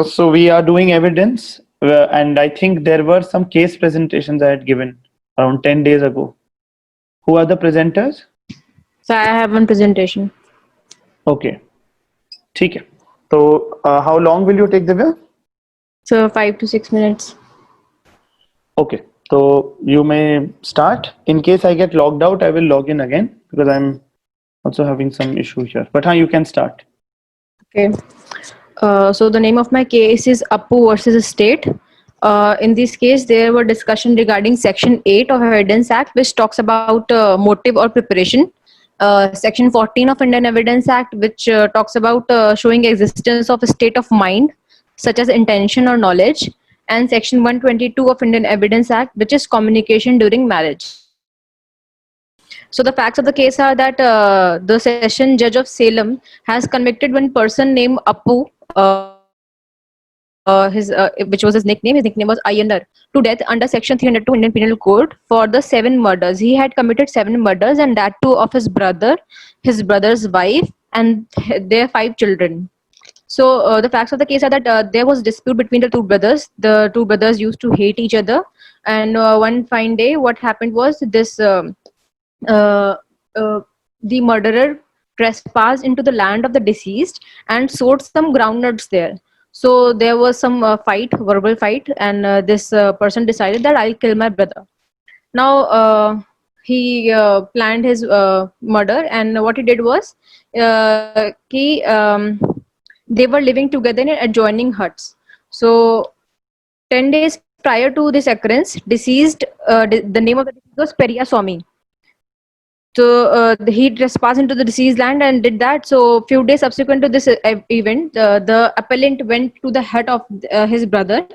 So we are doing evidence, and I think there were some case presentations I had given around 10 days ago. Who are the presenters? So I have one presentation. Okay, ठीक है. So how long will you take, Divya? So 5 to 6 minutes. Okay, so you may start. In case I get logged out, I will log in again because I'm also having some issue here. But you can start. Okay. So the name of my case is Appu versus State. In this case, there were discussion regarding Section 8 of Evidence Act, which talks about motive or preparation. Section 14 of Indian Evidence Act, which talks about showing existence of a state of mind, such as intention or knowledge. And Section 122 of Indian Evidence Act, which is communication during marriage. So the facts of the case are that the session judge of Salem has convicted one person named Appu, which was his nickname. His nickname was Ayanar, to death under Section 302 Indian Penal Code for the 7 murders. He had committed 7 murders, and that too of his brother, his brother's wife, and their 5 children. So the facts of the case are that there was dispute between the 2 brothers. The 2 brothers used to hate each other, and one fine day, what happened was this. Uh, the murderer trespassed into the land of the deceased and sowed some groundnuts there. So there was some verbal fight, and this person decided that I'll kill my brother. Now he planned his murder, and what he did was they were living together in adjoining huts. So 10 days prior to this occurrence, deceased, the name of the deceased was Periya Swami. So he trespassed into the deceased land and did that. So few days subsequent to this event, the appellant went to the hut of his brother,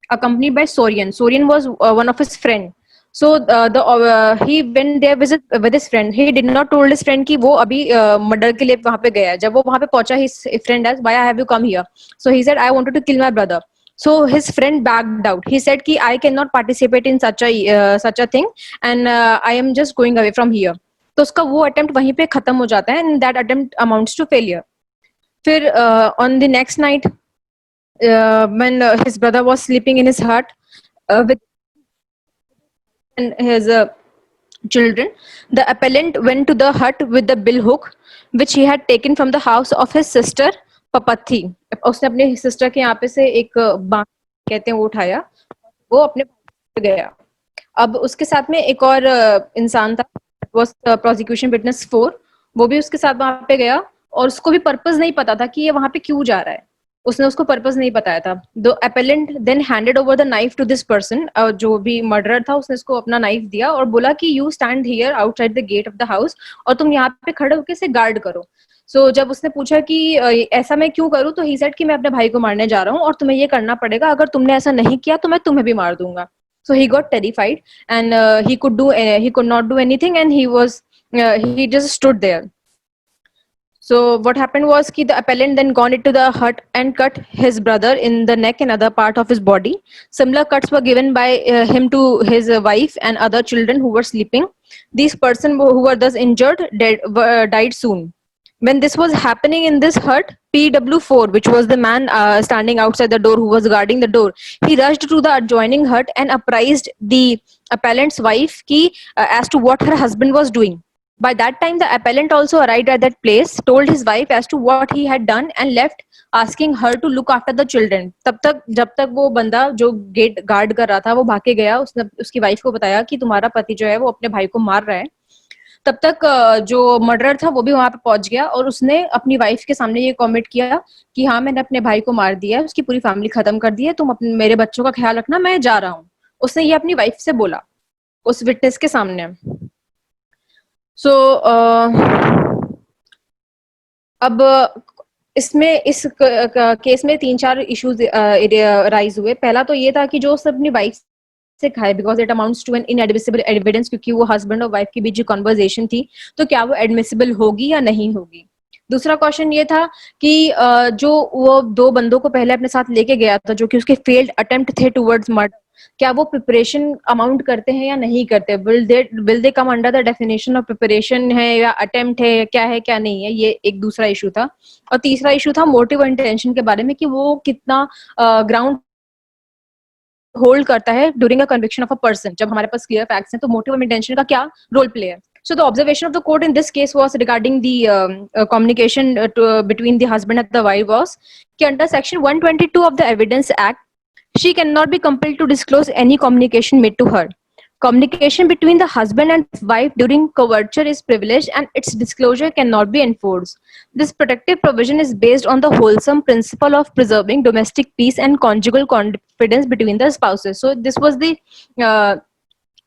accompanied by Sorian. Sorian was one of his friend. So he went there with his friend. He did not told his friend कि वो अभी murder के लिए वहाँ पे गया है. जब वो वहाँ पे पहुँचा, his friend asked, why have you come here? So he said, I wanted to kill my brother. So his friend backed out. He said कि I cannot participate in such a thing, and I am just going away from here. तो उसका वो attempt वहीं पे खत्म हो जाता है, and that attempt amounts to failure. फिर on the next night when his brother was sleeping in his hut with his children, the appellant went to the hut with the bill hook which he had taken from the house of his sister Papathi. उसने अपने sister के यहाँ पे से एक बांस कहते हैं वो उठाया, वो अपने गया. अब उसके साथ में एक और इंसान था, was prosecution witness 4. वो भी उसके साथ वहां पे गया, और उसको भी पर्पस नहीं पता था कि ये वहां पे क्यों जा रहा है. उसने उसको पर्पस नहीं बताया था. The appellant then handed over the knife to this person, जो भी मर्डरर था उसने उसको अपना नाइफ दिया और बोला कि you stand here outside the gate of the house, और तुम यहाँ पे खड़े होकर इसे गार्ड करो. So जब उसने पूछा कि ऐसा मैं क्यों करूँ, तो he said कि मैं अपने भाई को मारने जा रहा हूँ और तुम्हें ये करना पड़ेगा, अगर तुमने ऐसा नहीं किया तो मैं तुम्हें भी मार दूंगा. So he got terrified, and he could not do anything, and he just stood there. So what happened was that the appellant then gone into the hut and cut his brother in the neck and other part of his body. Similar cuts were given by him to his wife and other children who were sleeping. These persons who were thus injured died soon. When this was happening in this hut, PW4, which was the man standing outside the door who was guarding the door, he rushed to the adjoining hut and apprised the appellant's wife as to what her husband was doing. By that time, the appellant also arrived at that place, told his wife as to what he had done, and left, asking her to look after the children. तब तक जब तक वो बंदा जो gate guard कर रहा था वो भाग के गया, उसने उसकी वाइफ को बताया कि तुम्हारा पति जो है वो अपने भाई को मार रहा है. तब तक जो मर्डरर था वो भी वहां पे पहुंच गया, और उसने अपनी वाइफ के सामने ये कमेंट किया कि हाँ, मैंने अपने भाई को मार दिया है, उसकी पूरी फैमिली खत्म कर दी है, तुम अपने मेरे बच्चों का ख्याल रखना, मैं जा रहा हूँ. उसने ये अपनी वाइफ से बोला उस विटनेस के सामने. सो अब इसमें इस केस में 3-4 इश्यूज राइज हुए. पहला तो ये था कि जो उसने अपनी वाइफ से खाए, because it amounts to an inadmissible evidence, क्योंकि वो हस्बैंड और वाइफ के बीच जो कन्वर्सेशन थी, तो क्या वो एडमिसिबल होगी या नहीं होगी. दूसरा क्वेश्चन ये था कि जो वो 2 बंदों को पहले अपने साथ लेके गया था, जो कि उसके फेल्ड अटेम्प्ट थे टुवर्ड्स मर्डर, क्या वो प्रिपरेशन अमाउंट करते हैं या नहीं करते, will they come under the definition of preparation है या अटेम्प्ट है, क्या है क्या नहीं है, ये एक दूसरा इशू था। और तीसरा इशू था मोटिव और इंटेंशन के बारे में कि वो कितना ग्राउंड होल्ड करता है during a conviction of a person. जब हमारे पास क्लियर फैक्ट्स हैं तो मोटिव और इंटेंशन का क्या रोल प्ले है। So the observation of the court in this case was regarding the communication between the husband and the wife was कि under section 122 of the Evidence Act, she cannot be compelled to disclose any communication made to her. Communication between the husband and wife during coverture is privileged and its disclosure cannot be enforced. This protective provision is based on the wholesome principle of preserving domestic peace and conjugal confidence between the spouses. So this was the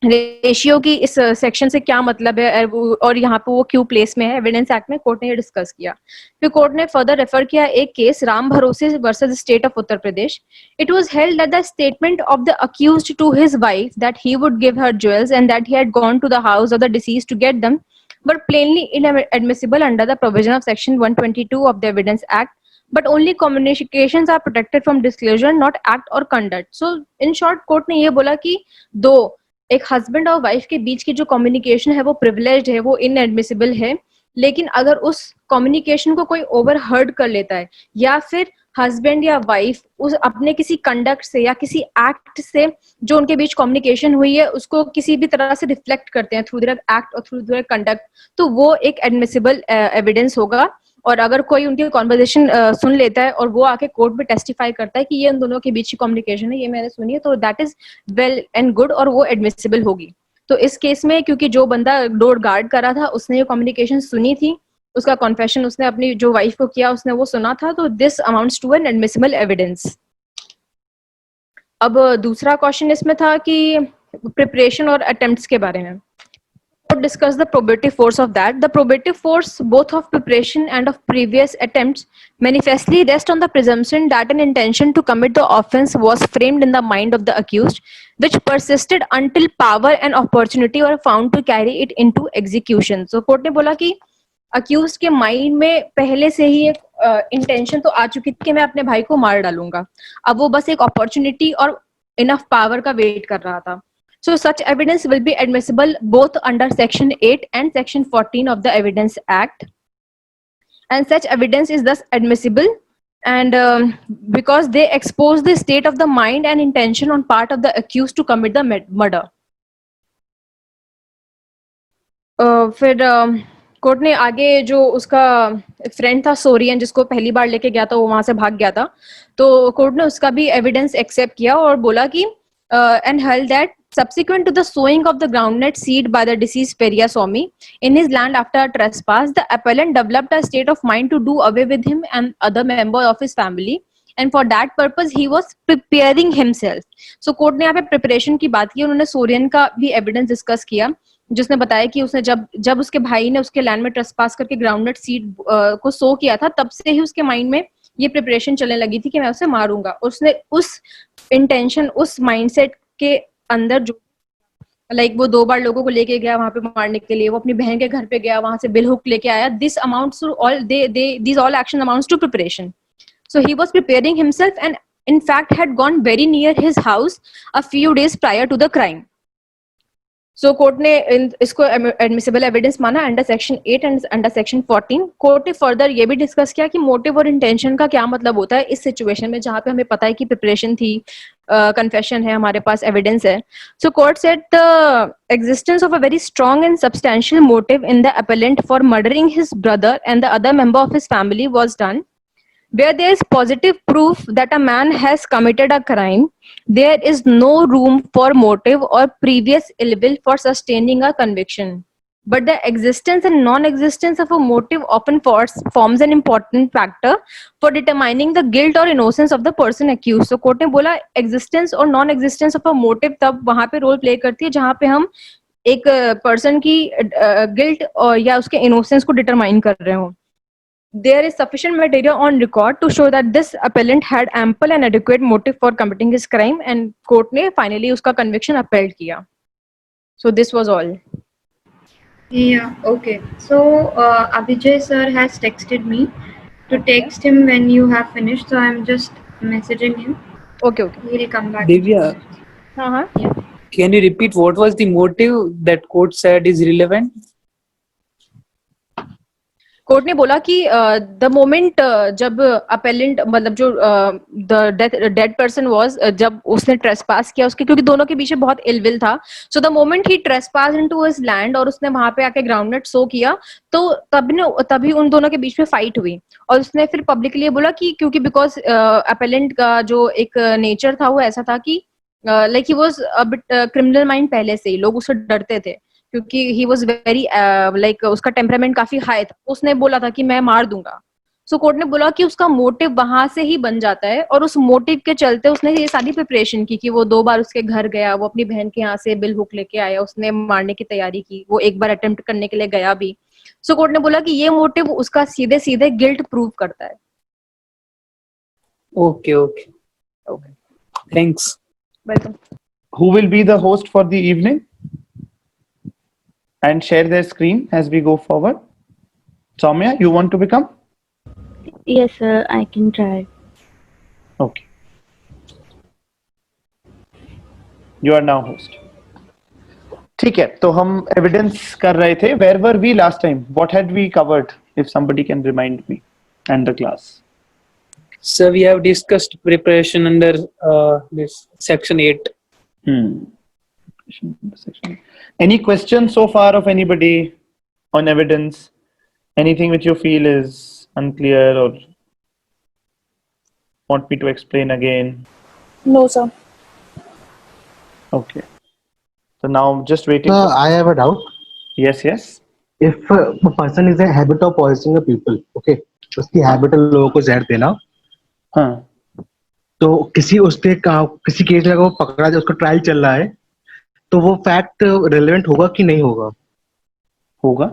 ratio की इस section से क्या मतलब है और यहाँ पे वो क्यों प्लेस में है एविडेंस एक्ट में, कोर्ट ने ये डिस्कस किया। फिर कोर्ट ने फर्दर रेफर किया एक case Ram Bharose versus state of Uttar Pradesh. It was held that the statement of the accused to his wife that he would give her jewels and that he had gone to the house of the deceased to get them were plainly inadmissible under the provision of section 122 of the evidence act, but only communications are protected from disclosure, not act or conduct. So in short court ने ये बोला कि दो एक husband और wife के बीच की जो कम्युनिकेशन है वो प्रिविलेज्ड है, वो इनएडमिसिबल है, लेकिन अगर उस कम्युनिकेशन को कोई ओवरहर्ड कर लेता है या फिर हस्बैंड या वाइफ उस अपने किसी कंडक्ट से या किसी एक्ट से जो उनके बीच कम्युनिकेशन हुई है उसको किसी भी तरह से रिफ्लेक्ट करते हैं थ्रू देयर एक्ट और थ्रू देयर कंडक्ट, तो वो एक एडमिसिबल एविडेंस होगा। और अगर कोई उनकी कॉन्वर्सेशन सुन लेता है और वो आके कोर्ट में टेस्टिफाई करता है कि ये उन दोनों के बीच की कम्युनिकेशन है, ये मैंने सुनी है, तो that is well and good और वो एडमिसिबल होगी। तो इस केस में क्योंकि जो बंदा डोर गार्ड कर रहा था उसने ये कम्युनिकेशन सुनी थी, उसका कॉन्फेशन उसने अपनी जो वाइफ को किया उसने वो सुना था, तो this amounts to an admissible evidence. अब दूसरा क्वेश्चन इसमें था कि प्रिपरेशन और अटेम्प्ट्स के बारे में। Discuss the probative force of that. The probative force both of preparation and of previous attempts manifestly rest on the presumption that an intention to commit the offense was framed in the mind of the accused, which persisted until power and opportunity were found to carry it into execution. So court ने बोला कि accused के mind में पहले से ही एक intention तो आ चुकी थी कि मैं अपने भाई को मार डालूंगा, अब वो बस एक अपॉर्चुनिटी और इनफ पावर का वेट कर रहा था। So such evidence will be admissible both under Section 8 and Section 14 of the Evidence Act. And such evidence is thus admissible and because they expose the state of the mind and intention on part of the accused to commit the murder. फिर court ने आगे जो उसका friend था सोरियन जिसको पहली बार लेके गया था वो वहां से भाग गया था, तो कोर्ट ने उसका भी एविडेंस एक्सेप्ट किया और बोला कि and held that subsequent to the sowing of the groundnut seed by the deceased Peria Swami in his land after a trespass, the appellant developed a state of mind to do away with him and other member of his family, and for that purpose he was preparing himself. So court ने यहाँ पे preparation की बात की, उन्होंने सोरियन का भी evidence discuss किया जिसने बताया कि उसने जब उसके भाई ने उसके लैंड में ट्रेसपास करके ग्राउंडनट सीड को सो किया था तब से ही उसके माइंड में ये प्रिपरेशन चलने लगी थी कि मैं उसे मारूंगा। उसने उस इंटेंशन उस माइंडसेट के अंदर जो वो 2 बार लोगों को लेके गया वहां पे मारने के लिए, वो अपनी बहन के घर पे गया, वहां से बिल हुक लेके आया, this amounts to all these all action amounts to preparation. So he was preparing himself and in fact had gone very near his house a few days prior to the crime. So court ने इसको admissible evidence माना under section 8 and under section 14। Court ने further ये भी discuss किया कि motive और intention का क्या मतलब होता है इस सिचुएशन में जहां पे हमें पता है कि प्रिपरेशन थी, कन्फेशन है, हमारे पास एविडेंस है। So court said the existence of a very strong and substantial motive in the appellant for murdering his brother and the other member of his family was done where there is positive proof that a man has committed a crime, there is no room for motive or previous ill will for sustaining a conviction. But the existence and non-existence of a motive often forms an important factor for determining the guilt or innocence of the person accused. So court ने बोला existence और non-existence of a motive तब वहां पे role play करती है जहां पे हम एक पर्सन की गिल्ट और या उसके इनोसेंस को डिटरमाइन कर रहे हो। There is sufficient material on record to show that this appellant had ample and adequate motive for committing his crime, and court ने finally उसका conviction upheld किया. So this was all. Yeah, okay. So Abhijay sir has texted me to text him when you have finished. So I'm just messaging him. Okay. He'll come back. Divya, हाँ. Can you repeat what was the motive that court said is relevant? Court ने बोला कि the moment जब appellant मतलब जो the dead person was, जब उसने trespass किया उसके, क्योंकि दोनों के बीच में बहुत इलविल था, so the moment he trespass into his land और उसने वहां पे आके ग्राउंडेड सो किया, तो तभी उन दोनों के बीच में फाइट हुई। और उसने फिर पब्लिकली बोला कि क्योंकि बिकॉज अपेलेंट का जो एक नेचर था वो ऐसा था कि like he was a bit criminal mind, पहले से ही लोग उससे डरते थे क्योंकि ही वॉज वेरी लाइक उसका टेम्परामेंट काफी हाई था। उसने बोला था कि मैं मार दूंगा। सो कोर्ट ने बोला कि उसका मोटिव वहां से ही बन जाता है और उस मोटिव के चलते उसने ये सारी प्रिपरेशन की कि वो 2 बार उसके घर गया, वो अपनी बहन के यहाँ से बिल हुक लेके आया, उसने मारने की तैयारी की, वो एक बार अटेम्प्ट करने के लिए गया भी। सो कोर्ट ने बोला कि ये मोटिव उसका सीधे सीधे गिल्ट प्रूव करता है। Okay. Thanks. Welcome. Who will be the host for the evening and share their screen as we go forward? Soumya, you want to become? Yes, sir, I can try. Okay. You are now host. ठीक है, तो हम evidence कर रहे थे. Where were we last time? What had we covered? If somebody can remind me and the class. So we have discussed preparation under this section 8. Section. Any questions so far of anybody on evidence? Anything which you feel is unclear or want me to explain again? No, sir. Okay. So now just waiting. I have a doubt. Yes. If a person is a habit of poisoning the people, okay, उसकी habit है लोगों को जहर देना, हाँ. तो किसी case में अगर वो पकड़ा जाए, उसका ट्रायल चल रहा है, तो वो फैक्ट रेलेवेंट होगा कि नहीं होगा? होगा.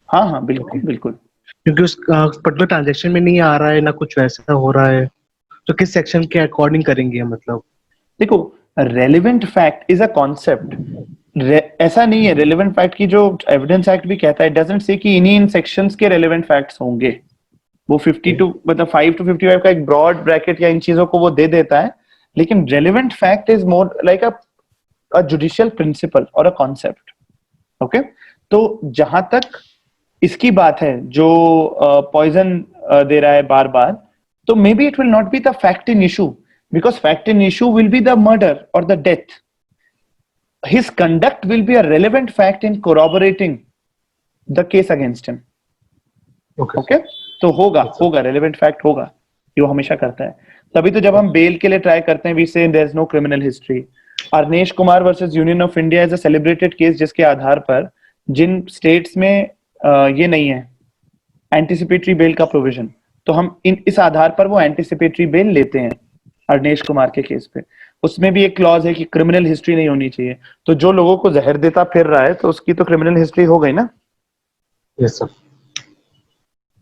हाँ, बिल्कुल. क्योंकि उस पर्टिकुलर ट्रांजैक्शन में नहीं आ रहा है, ना कुछ वैसा हो रहा है, तो किस सेक्शन के अकॉर्डिंग करेंगे? मतलब देखो, relevant fact is a concept. ऐसा नहीं है. रेलेवेंट फैक्ट की जो एविडेंस एक्ट भी कहता है, इट डजंट से कि इन्हीं इन सेक्शंस के रेलेवेंट फैक्ट्स होंगे. वो 52 मतलब 5 to 55 का एक ब्रॉड ब्रैकेट या इन चीजों को वो दे देता है, लेकिन relevant fact is more like a judicial principle और अ कॉन्सेप्ट. ओके, तो जहां तक इसकी बात है जो पॉइजन दे रहा है बार बार, तो maybe it will not be the fact in issue, because fact in issue will be the murder और the death. His conduct will be a relevant fact in corroborating the case against him. Okay? तो होगा relevant fact होगा, ये वो हमेशा करता है. तभी तो जब हम बेल के लिए ट्राई करते हैं, we say there is no criminal history. Arnesh Kumar versus union of India is a celebrated case, जिसके आधार पर जिन स्टेट्स में ये नहीं है एंटिसिपेटरी बेल का प्रोविजन, तो हम इस आधार पर वो एंटिसिपेटरी बेल लेते हैं. अर्नेश कुमार के केस पे उसमें भी एक क्लॉज है कि क्रिमिनल हिस्ट्री नहीं होनी चाहिए. तो जो लोगों को जहर देता फिर रहा है, तो उसकी तो क्रिमिनल हिस्ट्री हो गई ना. Yes sir.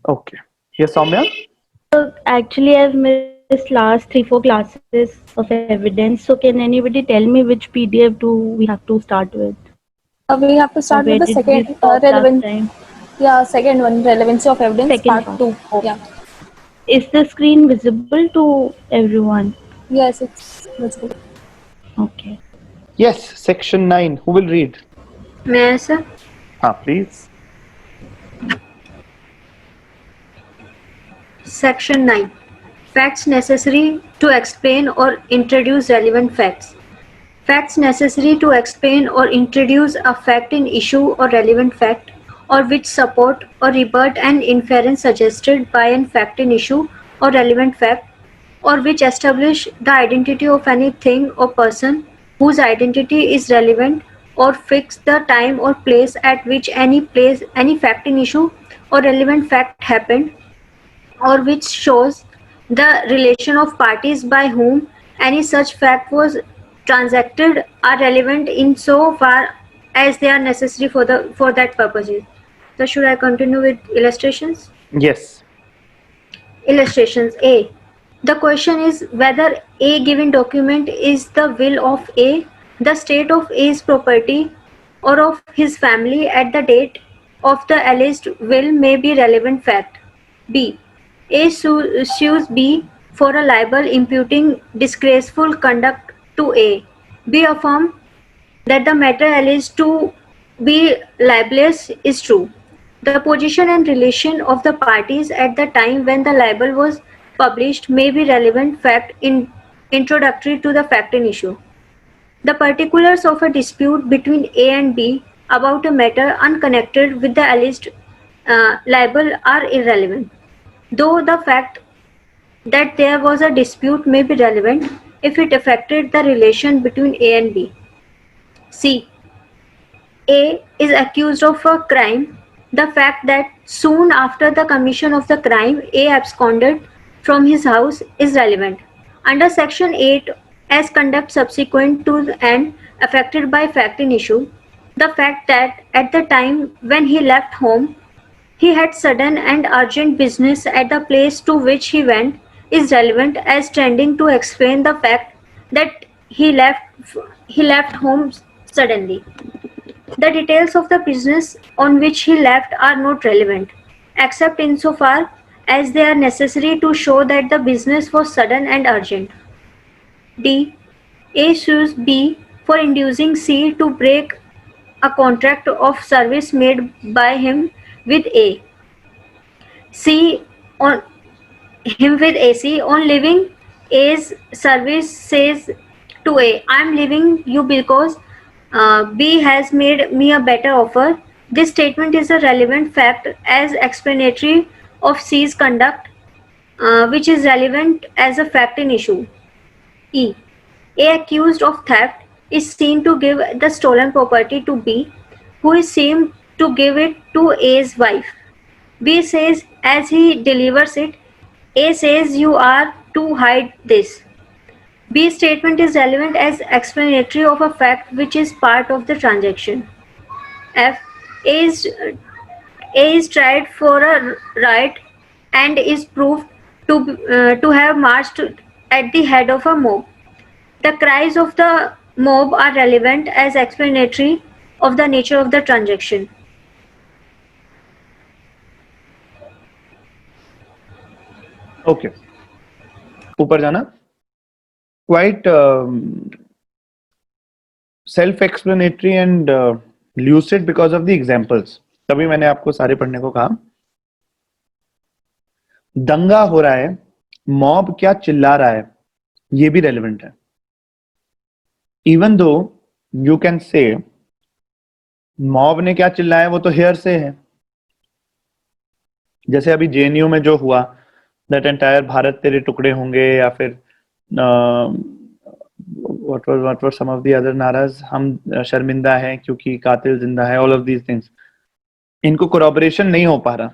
Okay. Yes Saumya. Actually, I've missed last 3-4 classes of evidence. So can anybody tell me which PDF do we have to start with? We have to start Where with the did we second stop last relevant. time? Yeah, second one, relevancy of evidence, Second part one. 2. Okay. Yeah. Is the screen visible to everyone? Yes, it's visible. Okay. Yes, section 9. Who will read? May I, sir? Please. Section 9. Facts necessary to explain or introduce relevant facts. Facts necessary to explain or introduce a fact in issue or relevant fact, or which support or rebut an inference suggested by an fact in issue or relevant fact, or which establish the identity of any thing or person whose identity is relevant, or fix the time or place at which any fact in issue or relevant fact happened, or which shows the relation of parties by whom any such fact was transacted, are relevant in so far as they are necessary for that purposes. So should I continue with illustrations? Yes. Illustrations. A. The question is whether a given document is the will of A, the state of A's property, or of his family at the date of the alleged will may be relevant fact. B. A sues B for a libel imputing disgraceful conduct to A. B. Affirm that the matter alleged to be libelous is true. The position and relation of the parties at the time when the libel was published may be relevant fact introductory to the fact in issue. The particulars of a dispute between A and B about a matter unconnected with the alleged libel are irrelevant, though the fact that there was a dispute may be relevant if it affected the relation between A and B. C. A is accused of a crime. The fact that soon after the commission of the crime, A absconded from his house is relevant. Under Section 8, as conduct subsequent to and affected by fact in issue, the fact that at the time when he left home, he had sudden and urgent business at the place to which he went is relevant as tending to explain the fact that he left home suddenly. The details of the business on which he left are not relevant, except insofar as they are necessary to show that the business was sudden and urgent. D. A sues B for inducing C to break a contract of service made by him with A. C on him with AC on leaving A's service says to A, I am leaving you because B has made me a better offer. This statement is a relevant fact as explanatory of C's conduct, which is relevant as a fact in issue. E. A accused of theft is seen to give the stolen property to B, who is seen to give it to A's wife. B says as he delivers it, A says you are to hide this. B statement is relevant as explanatory of a fact which is part of the transaction. F. A is tried for a riot and is proved to have marched at the head of a mob. The cries of the mob are relevant as explanatory of the nature of the transaction. Okay. ऊपर जाना. Quite self-explanatory and lucid because of the examples. तभी मैंने आपको सारे पढ़ने को कहा. दंगा हो रहा है, मॉब क्या चिल्ला रहा है, ये भी रेलेवेंट है. Even though you can say mob ने क्या चिल्लाया वो तो हेयर से है. जैसे अभी जेएनयू में जो हुआ, दैट एंटायर भारत तेरे टुकड़े होंगे, या फिर what were some of the other नाराज, हम शर्मिंदा हैं क्योंकि कातिल जिंदा है, all of these things. इनको corroboration नहीं हो पा रहा.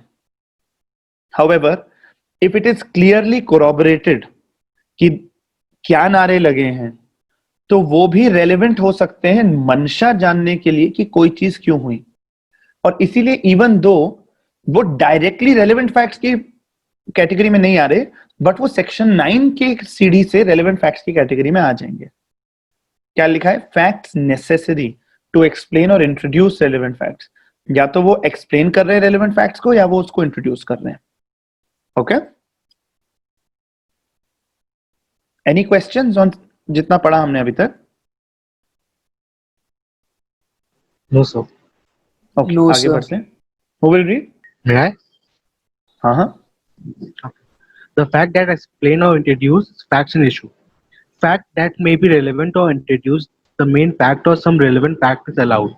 However, if it is clearly corroborated कि क्या नारे लगे हैं, तो वो भी रेलेवेंट हो सकते हैं मंशा जानने के लिए कि कोई चीज क्यों हुई. और इसीलिए इवन दो वो डायरेक्टली रेलेवेंट फैक्ट्स की कैटेगरी में नहीं आ रहे, बट वो सेक्शन 9 के सीडी से रेलेवेंट फैक्ट्स की कैटेगरी में आ जाएंगे. क्या लिखा है? फैक्ट्स नेसेसरी टू एक्सप्लेन और इंट्रोड्यूस रेलेवेंट फैक्ट्स. या तो वो एक्सप्लेन कर रहे हैं रेलेवेंट फैक्ट्स को, या वो उसको इंट्रोड्यूस कर रहे हैं. ओके, एनी क्वेश्चंस ऑन जितना पढ़ा हमने अभी तक? No, sir. ओके, No, आगे sir. बढ़ते हैं. Who will read? May I? हाँ हाँ. The fact that explain or introduce facts an issue. Fact that may be relevant or introduce the main fact or some relevant fact is allowed.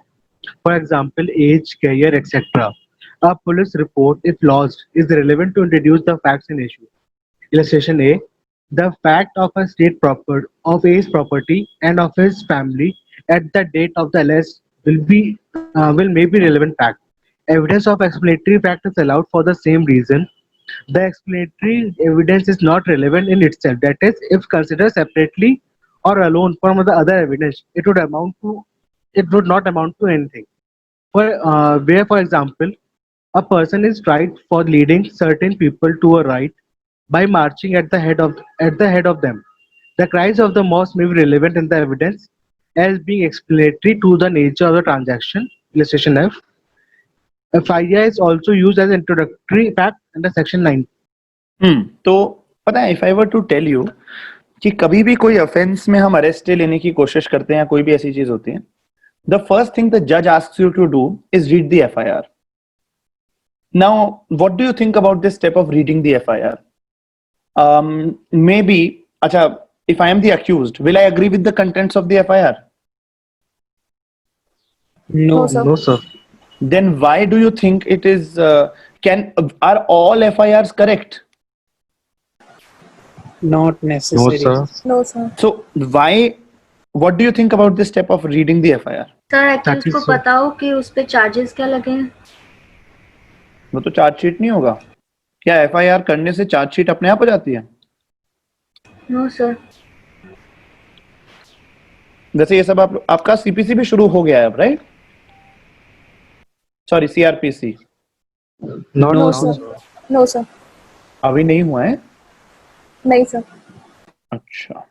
For example, age, career, etc. A police report, if lodged, is relevant to introduce the facts in issue. Illustration A. The fact of a A's property and of his family at the date of the arrest will may be relevant fact. Evidence of explanatory fact is allowed for the same reason. The explanatory evidence is not relevant in itself. That is, if considered separately or alone from the other evidence, it would not amount to anything. Where, for example, a person is tried for leading certain people to a riot by marching at the head of them. The cries of the mosque may be relevant in the evidence as being explanatory to the nature of the transaction. Illustration F. FIR is also used as introductory fact under section 9. तो पता है, if I were to tell you कि कभी भी कोई offence में हम arrest लेने की कोशिश करते हैं या कोई भी ऐसी चीज होती है, द फर्स्ट थिंग द जज asks you to do is read the FIR. Now what do you think about this step of reading the FIR? Maybe, अच्छा, if I am the accused, will I agree with the contents of the FIR? No. No, sir. No, sir. Then why do you think it is, are all FIRs correct? Not No, necessary. sir. No, sir. So why, what do you think about this step of reading the FIR? Sir That actually is उसको so. पता हो कि उस पे charges क्या लगे हैं. वो तो चार्जशीट नहीं होगा क्या? FIR करने से चार्जशीट अपने आप हो जाती है? No sir. वैसे ये सब आपका CPC भी शुरू हो गया है अब, right? Sorry, CRPC Not No, now. sir. No, sir. अभी नहीं हुआ है. नहीं सर. अच्छा,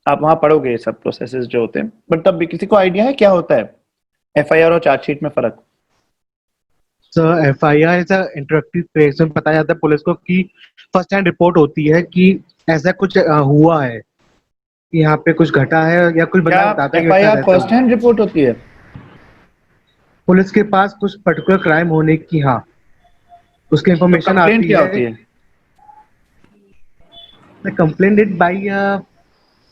आप वहां पढ़ोगे ये सब प्रोसेसेस जो होते हैं, बट तब भी किसी को आइडिया है क्या होता है FIR और चार्जशीट में फर्क? Sir, FIR is a interactive phase में बताया जाता है पुलिस को कि फर्स्ट हैंड रिपोर्ट होती है कि ऐसा कुछ हुआ है, यहाँ पे कुछ घटा है या कुछ क्या बंदा बताता है कि FIR ऐसा फर्स्ट हैंड रिपोर्ट होती है? पुलिस के पास कुछ पर्टिकुलर क्राइम होने की, हाँ, उसकी इंफॉर्मेशन कंप्लेंट आती क्या होती है. है? Complaint it by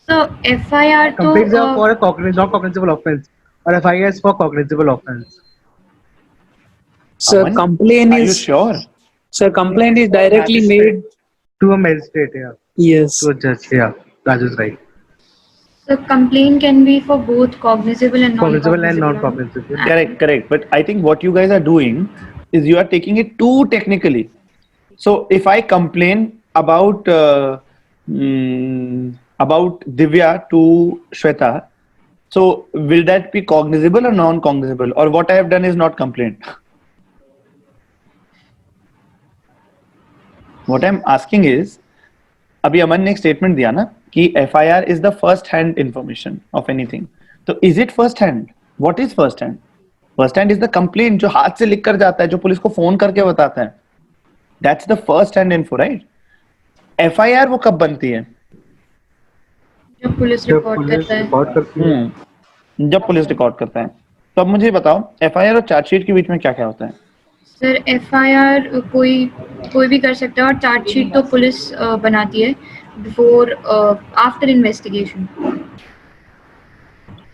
So FIR तो complaints are for a not cognizable offense, or FIR is for cognizable offense. Sir, Aman, complaint are you is sure? sir complaint is directly made. To a magistrate, yeah, Yes. to a judge, yeah, that is right. the complaint can be for both cognizable and Cognizable and non-cognizable. non-cognizable. Correct. But I think what you guys are doing is you are taking it too technically. So if I complain about Divya to Shweta, so will that be cognizable or non-cognizable? Or what I have done is not complaint? What I'm asking is, अभी अमन ने एक statement दिया ना कि FIR is the first hand information of anything. तो is it first hand? What is first hand? First hand is the complaint जो हाथ से लिख कर जाता है, जो पुलिस को फोन करके बताता है. That's the first hand info, right? FIR वो कब बनती है? जब पुलिस जब रिपोर्ट पुलिस करता है. रिपोर्ट करती है. जब पुलिस रिकॉर्ड करता है. तो अब मुझे बताओ FIR और चार्जशीट के बीच में क्या क्या होता है? सर FIR कोई भी कर सकता है और चार्जशीट तो पुलिस बनाती है बिफोर आफ्टर इन्वेस्टिगेशन.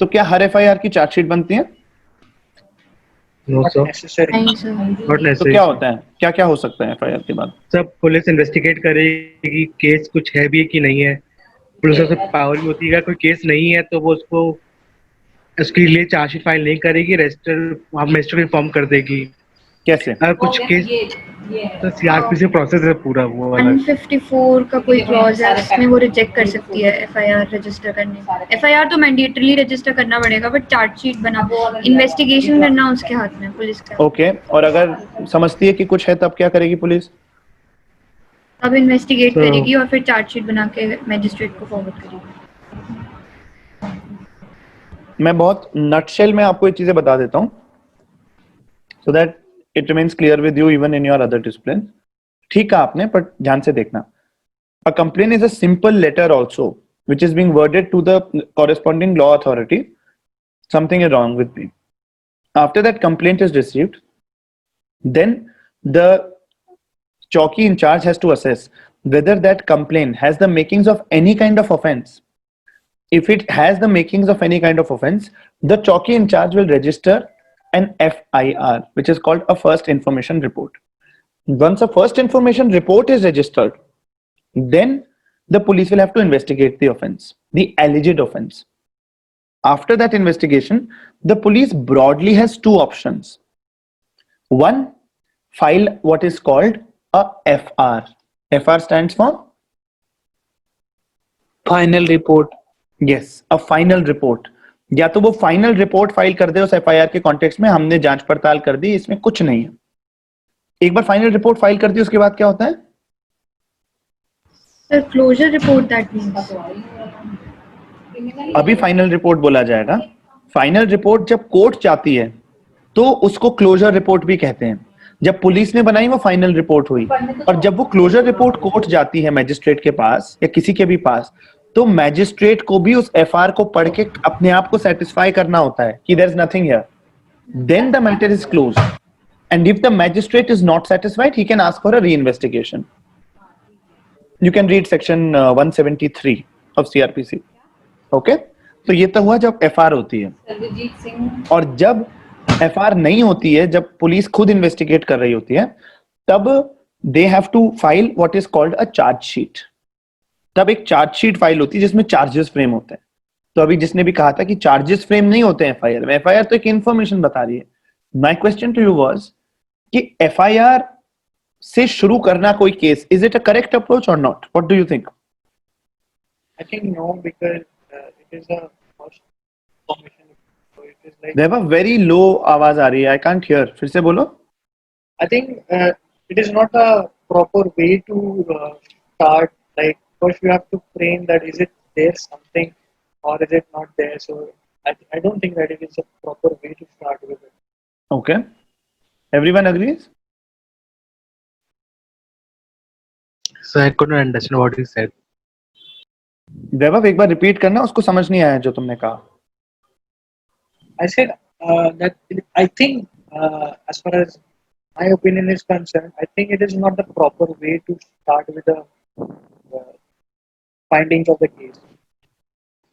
तो क्या हर FIR की चार्जशीट बनती है? No, sir. Necessary. नहीं सर. Not तो necessary. क्या होता है, क्या क्या हो सकता है FIR के बाद? सब पुलिस इन्वेस्टिगेट करेगी केस कुछ है भी कि नहीं है. पुलिस को पावर भी होती है, अगर कोई केस नहीं है तो वो उसको उसके लिए चार्जशीट फाइल नहीं करेगी, रजिस्टर को इन्फॉर्म कर देगी. कैसे? अगर कुछ केस तो CRPC प्रोसेस है पूरा वो वाला. 154 का कोई क्लॉज है उसमें वो रिजेक्ट कर सकती है FIR रजिस्टर करने. FIR तो मैंडेटरी रजिस्टर करना पड़ेगा बट चार्जशीट बना इन्वेस्टिगेशन करना उसके हाथ में, पुलिस का. ओके, और अगर समझती है कि कुछ है तब क्या करेगी पुलिस? अब इन्वेस्टिगेट तो- करेगी और फिर चार्जशीट बना के मैजिस्ट्रेट को फॉरवर्ड करेगी. मैं बहुत नटशेल में आपको ये चीजें बता देता हूँ so that it remains clear with you even in your other discipline. ठीक है आपने, पर ध्यान से देखना. A complaint is a simple letter also which is being worded to the corresponding law authority. Something is wrong with me. After that complaint is received, then the chowki in charge has to assess whether that complaint has the makings of any kind of offense. If it has the makings of any kind of offense, the chowki in charge will register an FIR, which is called a first information report. Once a first information report is registered, then the police will have to investigate the offense, the alleged offense. After that investigation, the police broadly has two options. One, file what is called a FR. FR stands for? Final report. Yes, a final report. या तो वो final report file कर दे उस FIR के context में, हमने जांच पड़ताल कर दी, इसमें कुछ नहीं है. एक बार फाइनल रिपोर्ट फाइल कर दी उसके बाद क्या होता है? Sir closure report that means. अभी फाइनल रिपोर्ट बोला जाएगा. फाइनल रिपोर्ट जब कोर्ट जाती है तो उसको क्लोजर रिपोर्ट भी कहते हैं. जब पुलिस ने बनाई वो फाइनल रिपोर्ट हुई, और जब वो क्लोजर रिपोर्ट कोर्ट जाती है मैजिस्ट्रेट के पास या किसी के भी पास, तो मैजिस्ट्रेट को भी उस एफआईआर को पढ़ के अपने आप को सेटिस्फाई करना होता है कि there is nothing here, then the matter is closed, and if the magistrate is not satisfied he can ask for a reinvestigation. You can read section 173 of CRPC. Okay? तो ये तो हुआ जब एफआर होती है. और जब एफआर नहीं होती है, जब पुलिस खुद इन्वेस्टिगेट कर रही होती है, तब they have to file what is called a charge sheet. तब एक चार्ज शीट फाइल होती है जिसमें चार्जेस फ्रेम होते हैं. तो अभी जिसने भी कहा था कि चार्जेस फ्रेम नहीं होते हैं एफआईआर में, एफआईआर तो एक इंफॉर्मेशन बता रही है. My question to you was कि एफआईआर से शुरू करना कोई case, is it a correct approach और not? What do you think? I think no, because it is a first information. So it is like, there a very low आवाज आ रही है, आई कांट हियर. फिर से बोलो. I think it is not a proper way to start. Like first you have to frame that is it there something or is it not there. So I don't think that it is a proper way to start with it. Okay, everyone agrees? So I couldn't understand what he said. वैभव एक बार repeat करना, उसको समझ नहीं आया जो तुमने कहा. I said that I think as far as my opinion is concerned, I think it is not the proper way to start with the findings of the case.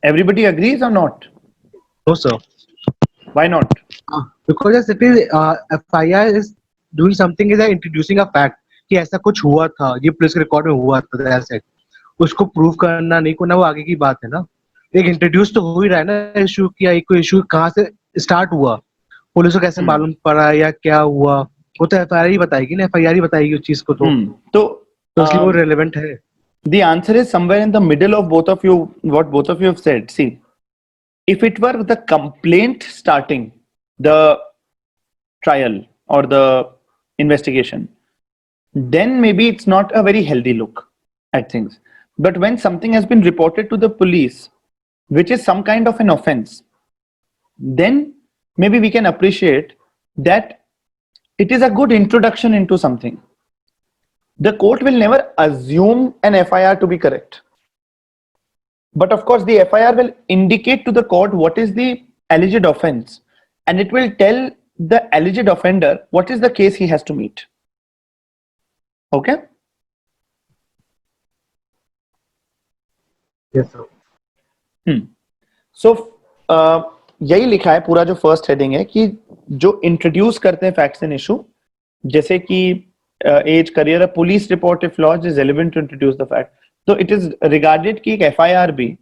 Everybody agrees or not? No, sir. Why not? Because as it is, FIR is doing something, is introducing a fact कि ऐसा कुछ हुआ था, ये police record में हुआ था, ऐसे उसको प्रूव करना नहीं करना वो आगे की बात है ना. एक इंट्रोड्यूस तो हो ही रहा है ना इशू, किया एक इशू कहाँ से स्टार्ट हुआ, पुलिस को कैसे मालूम पड़ा या क्या हुआ, वो तो एफआईआर ही बताएगी ना, एफआईआर ही बताएगी उस चीज को. तो इसलिए वो रेलेवेंट है. The answer is somewhere in the middle of both of you, what both of you have said. See, if it were the complaint starting the trial or the investigation, then maybe it's not a very healthy look at things. But when something has been reported to the police, which is some kind of an offense, then maybe we can appreciate that it is a good introduction into something. The court will never assume an FIR to be correct. But of course, the FIR will indicate to the court what is the alleged offense, and it will tell the alleged offender what is the case he has to meet. Okay? Yes, sir. So यही लिखा है पूरा जो first heading है कि जो introduce करते हैं फैक्ट्स एंड इशू, जैसे कि as career a police report if lodge is relevant to introduce the fact, तो इट इज रिगार्डेड कि एक एफआईआर भी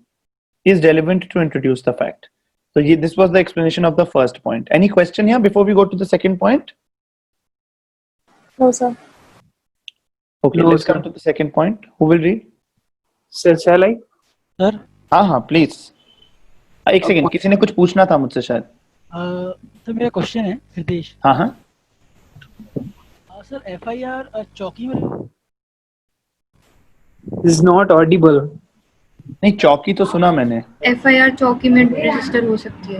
is relevant to introduce the fact. So this was the explanation of the first point. Any question here before we go to the second point? No, sir. Okay, No, let's sir. come to the second point. Who will read? Sir, shall I? Sir हाँ please. एक second, किसी ने कुछ पूछना था मुझसे शायद. Sir मेरा क्वेश्चन है हृदेश. हाँ सर एफआईआर चौकी में Is not audible. नहीं, चौकी तो सुना मैंने. एफआईआर चौकी में रजिस्टर हो सकती है.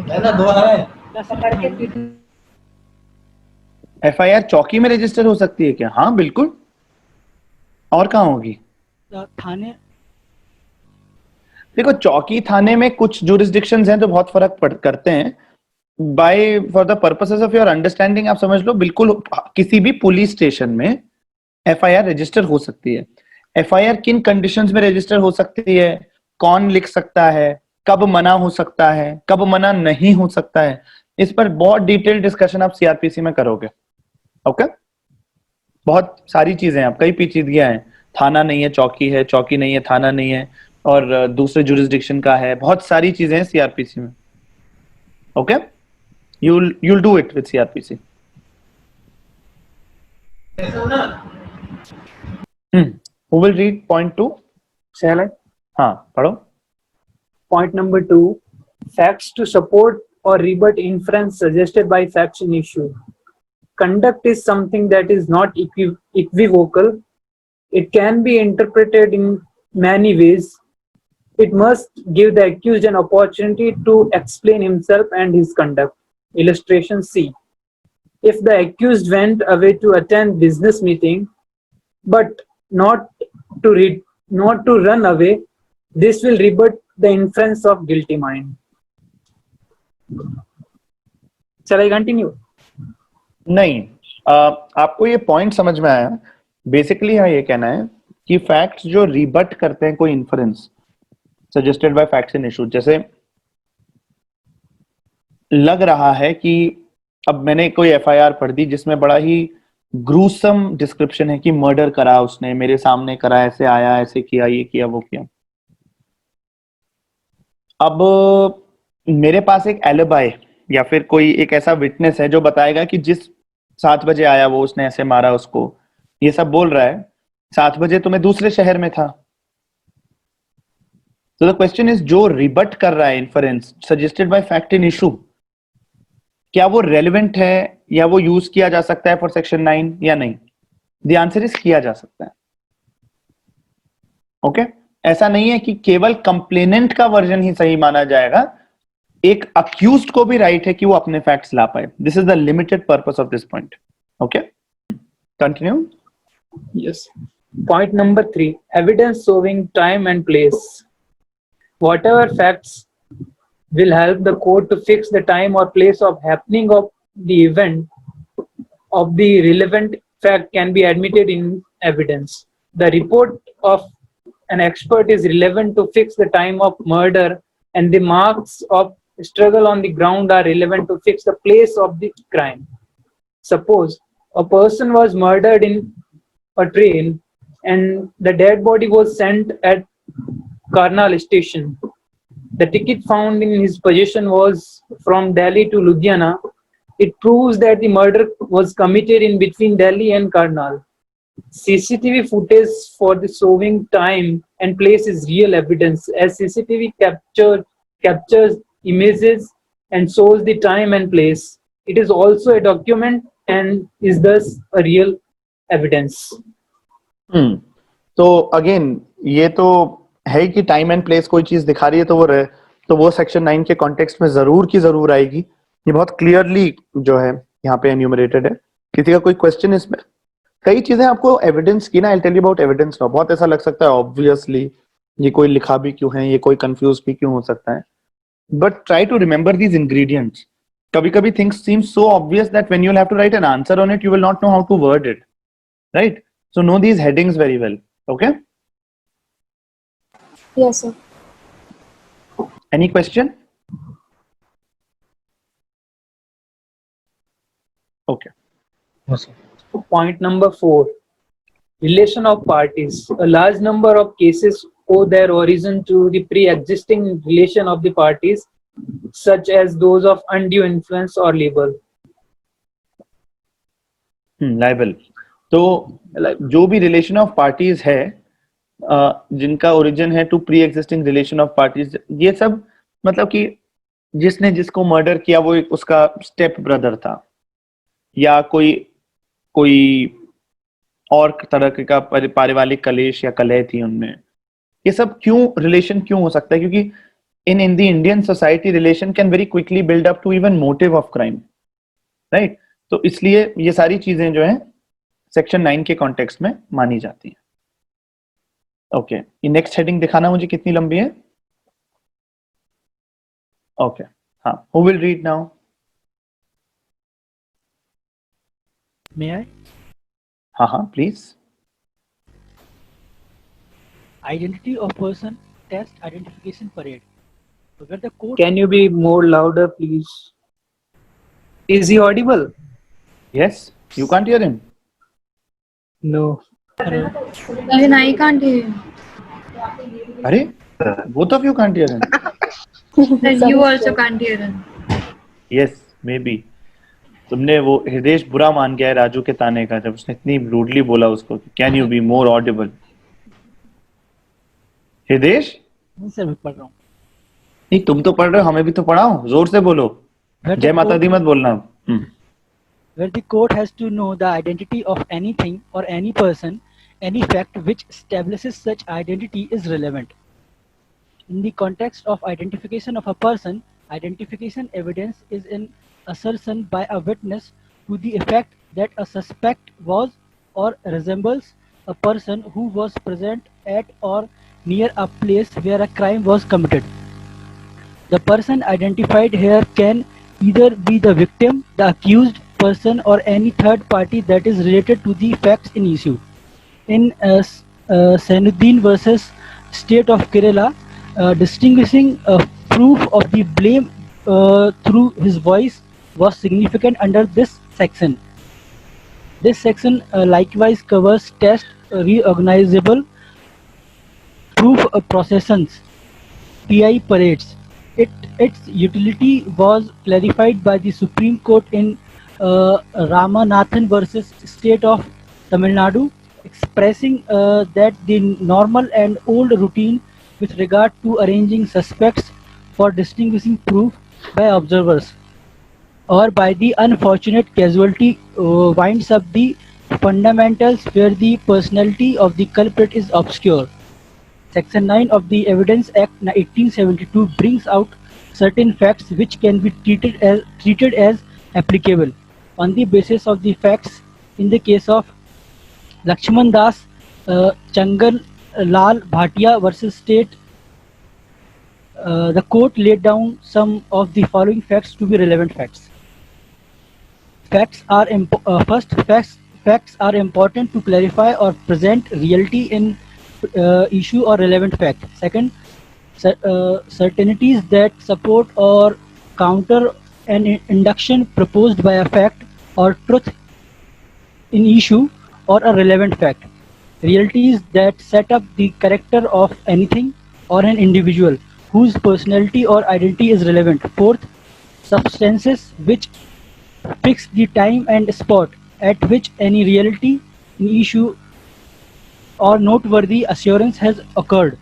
एफआईआर चौकी में रजिस्टर हो सकती है क्या? हाँ बिल्कुल. और कहाँ होगी? थाने. देखो, चौकी थाने में कुछ जुरिस्डिक्शंस हैं जो बहुत फर्क करते हैं. By for the purposes of your understanding आप समझ लो, बिल्कुल किसी भी पुलिस स्टेशन में एफआईआर रजिस्टर हो सकती है. एफआईआर किन कंडीशंस में रजिस्टर हो सकती है, कौन लिख सकता है, कब मना हो सकता है, कब मना नहीं हो सकता है, इस पर बहुत डिटेल डिस्कशन आप सीआरपीसी में करोगे. ओके? बहुत सारी चीजें हैं, आप कई पेचीदगियां हैं. थाना नहीं है चौकी है, चौकी नहीं है थाना नहीं है, और दूसरे जुरिस्डिक्शन का है. बहुत सारी चीजें हैं सीआरपीसी में. Okay? you'll do it with CRPC. Who will read point 2? Shall I? हाँ पढ़ो. Point number 2. Facts to support or rebut inference suggested by facts in issue. Conduct is something that is not equivocal. It can be interpreted in many ways. It must give the accused an opportunity to explain himself and his conduct. Illustration C. if the accused went away to attend business meeting, but not to run away, this will rebut the inference of guilty mind. Shall I continue? नहीं, आपको ये point समझ में आया? Basically यहाँ ये कहना है कि फैक्ट्स जो रिबट करते हैं कोई inference suggested by facts in issue, जैसे लग रहा है कि अब मैंने कोई एफआईआर पढ़ दी जिसमें बड़ा ही ग्रूसम डिस्क्रिप्शन है कि मर्डर करा उसने, मेरे सामने करा, ऐसे आया, ऐसे किया, ये किया, वो किया। अब मेरे पास एक एलिबाई या फिर कोई एक ऐसा विटनेस है जो बताएगा कि जिस 7 बजे आया वो, उसने ऐसे मारा उसको, ये सब बोल रहा है। 7 बजे तो मैं दूसरे शहर में था। तो द क्वेश्चन इज, जो रिबट कर रहा है inference suggested by fact in issue, क्या वो रेलेवेंट है या वो यूज किया जा सकता है फॉर सेक्शन 9 या नहीं? द आंसर इज किया जा सकता है। ओके ऐसा नहीं है कि केवल कंप्लेनेंट का वर्जन ही सही माना जाएगा, एक अक्यूज्ड को भी राइट है कि वो अपने फैक्ट्स ला पाए। This is the limited purpose of this point. Okay continue. Yes. Point number 3, evidence showing time and place. Whatever facts will help the court to fix the time or place of happening of the event of the relevant fact can be admitted in evidence. The report of an expert is relevant to fix the time of murder, and the marks of struggle on the ground are relevant to fix the place of the crime. Suppose a person was murdered in a train and the dead body was sent at Karnal station. The ticket found in his possession was from Delhi to Ludhiana. It proves that the murder was committed in between Delhi and Karnal. CCTV footage for the showing time and place is real evidence, as CCTV captures images and shows the time and place. It is also a document and is thus a real evidence. तो again ये तो है कि time and place कोई चीज दिखा रही है तो वो सेक्शन 9 के कॉन्टेक्स्ट में जरूर की जरूर आएगी। ये बहुत क्लियरली जो है यहाँ पे एन्यूमरेटेड है। किसी का कोई क्वेश्चन इसमें? कई चीजें आपको एविडेंस की ना, I tell you about evidence now. बहुत ऐसा लग सकता है ऑब्वियसली ये कोई लिखा भी क्यों है, ये कोई कंफ्यूज भी क्यों हो सकता है, but try to remember these ingredients. कभी कभी things seem so obvious that when you will have to write an answer on it you will not know how to word it, right? So know these headings very well. Okay? Yes, sir. Any question? Okay. Point number 4, relation of parties. A large number of cases owe their origin to the pre-existing relation of the parties, such as those of undue influence or libel. Libel. तो जो भी relation of parties है जिनका origin है to pre existing relation of parties, ये सब मतलब कि जिसने जिसको मर्डर किया वो उसका स्टेप ब्रदर था या कोई और तरह का पारिवारिक कलेश या कलह थी उनमें। ये सब क्यों रिलेशन क्यों हो सकता है? क्योंकि in the Indian society relation can very quickly build up to even motive of crime, right? तो इसलिए ये सारी चीजें जो है सेक्शन 9 के कॉन्टेक्स्ट में मानी जाती है। ओके ये नेक्स्ट हेडिंग दिखाना मुझे कितनी लंबी है? ओके हाँ, who will read now? May I? हाँ please. Identity of person test identification parade. So where the court Can you be more louder, please? Is he audible? Yes, you can't hear him. No. Even I can't hear him. अरे both of you can't hear him. And you also can't hear him. Yes, maybe. तुमने वो हृदय बुरा मान गया है राजू के ताने का जब उसने इतनी रूडली बोला उसको, can you be more Audible? हृदय नहीं सर मैं पढ़ रहा हूँ। नहीं तुम तो पढ़ रहे हो, हमें भी तो पढ़ाओ, जोर से बोलो, जय माता दी मत बोलना। Where the court has to know the identity of anything or any person, any fact which establishes such identity is relevant. In the context of identification of a person, identification evidence is an assertion by a witness to the effect that a suspect was or resembles a person who was present at or near a place where a crime was committed. The person identified here can either be the victim, the accused person, or any third party that is related to the facts in issue. In Sainuddin versus State of Kerala, distinguishing proof of the blame through his voice was significant under this section. This section likewise covers test recognizable proof processions, PI parades. Its utility was clarified by the Supreme Court in Ramanathan versus State of Tamil Nadu, expressing that the normal and old routine with regard to arranging suspects for distinguishing proof by observers or by the unfortunate casualty winds up the fundamentals where the personality of the culprit is obscure. Section 9 of the Evidence Act 1872 brings out certain facts which can be treated as applicable on the basis of the facts. In the case of Lakshman Das Changal Lal Bhatia versus State, the court laid down some of the following facts to be relevant facts. Facts are facts are important to clarify or present reality in issue or relevant fact. Second, certainties that support or counter an induction proposed by a fact or truth in issue or a relevant fact. Realities that set up the character of anything or an individual whose personality or identity is relevant. Fourth, substances which fix the time and spot at which any reality in issue or noteworthy assurance has occurred.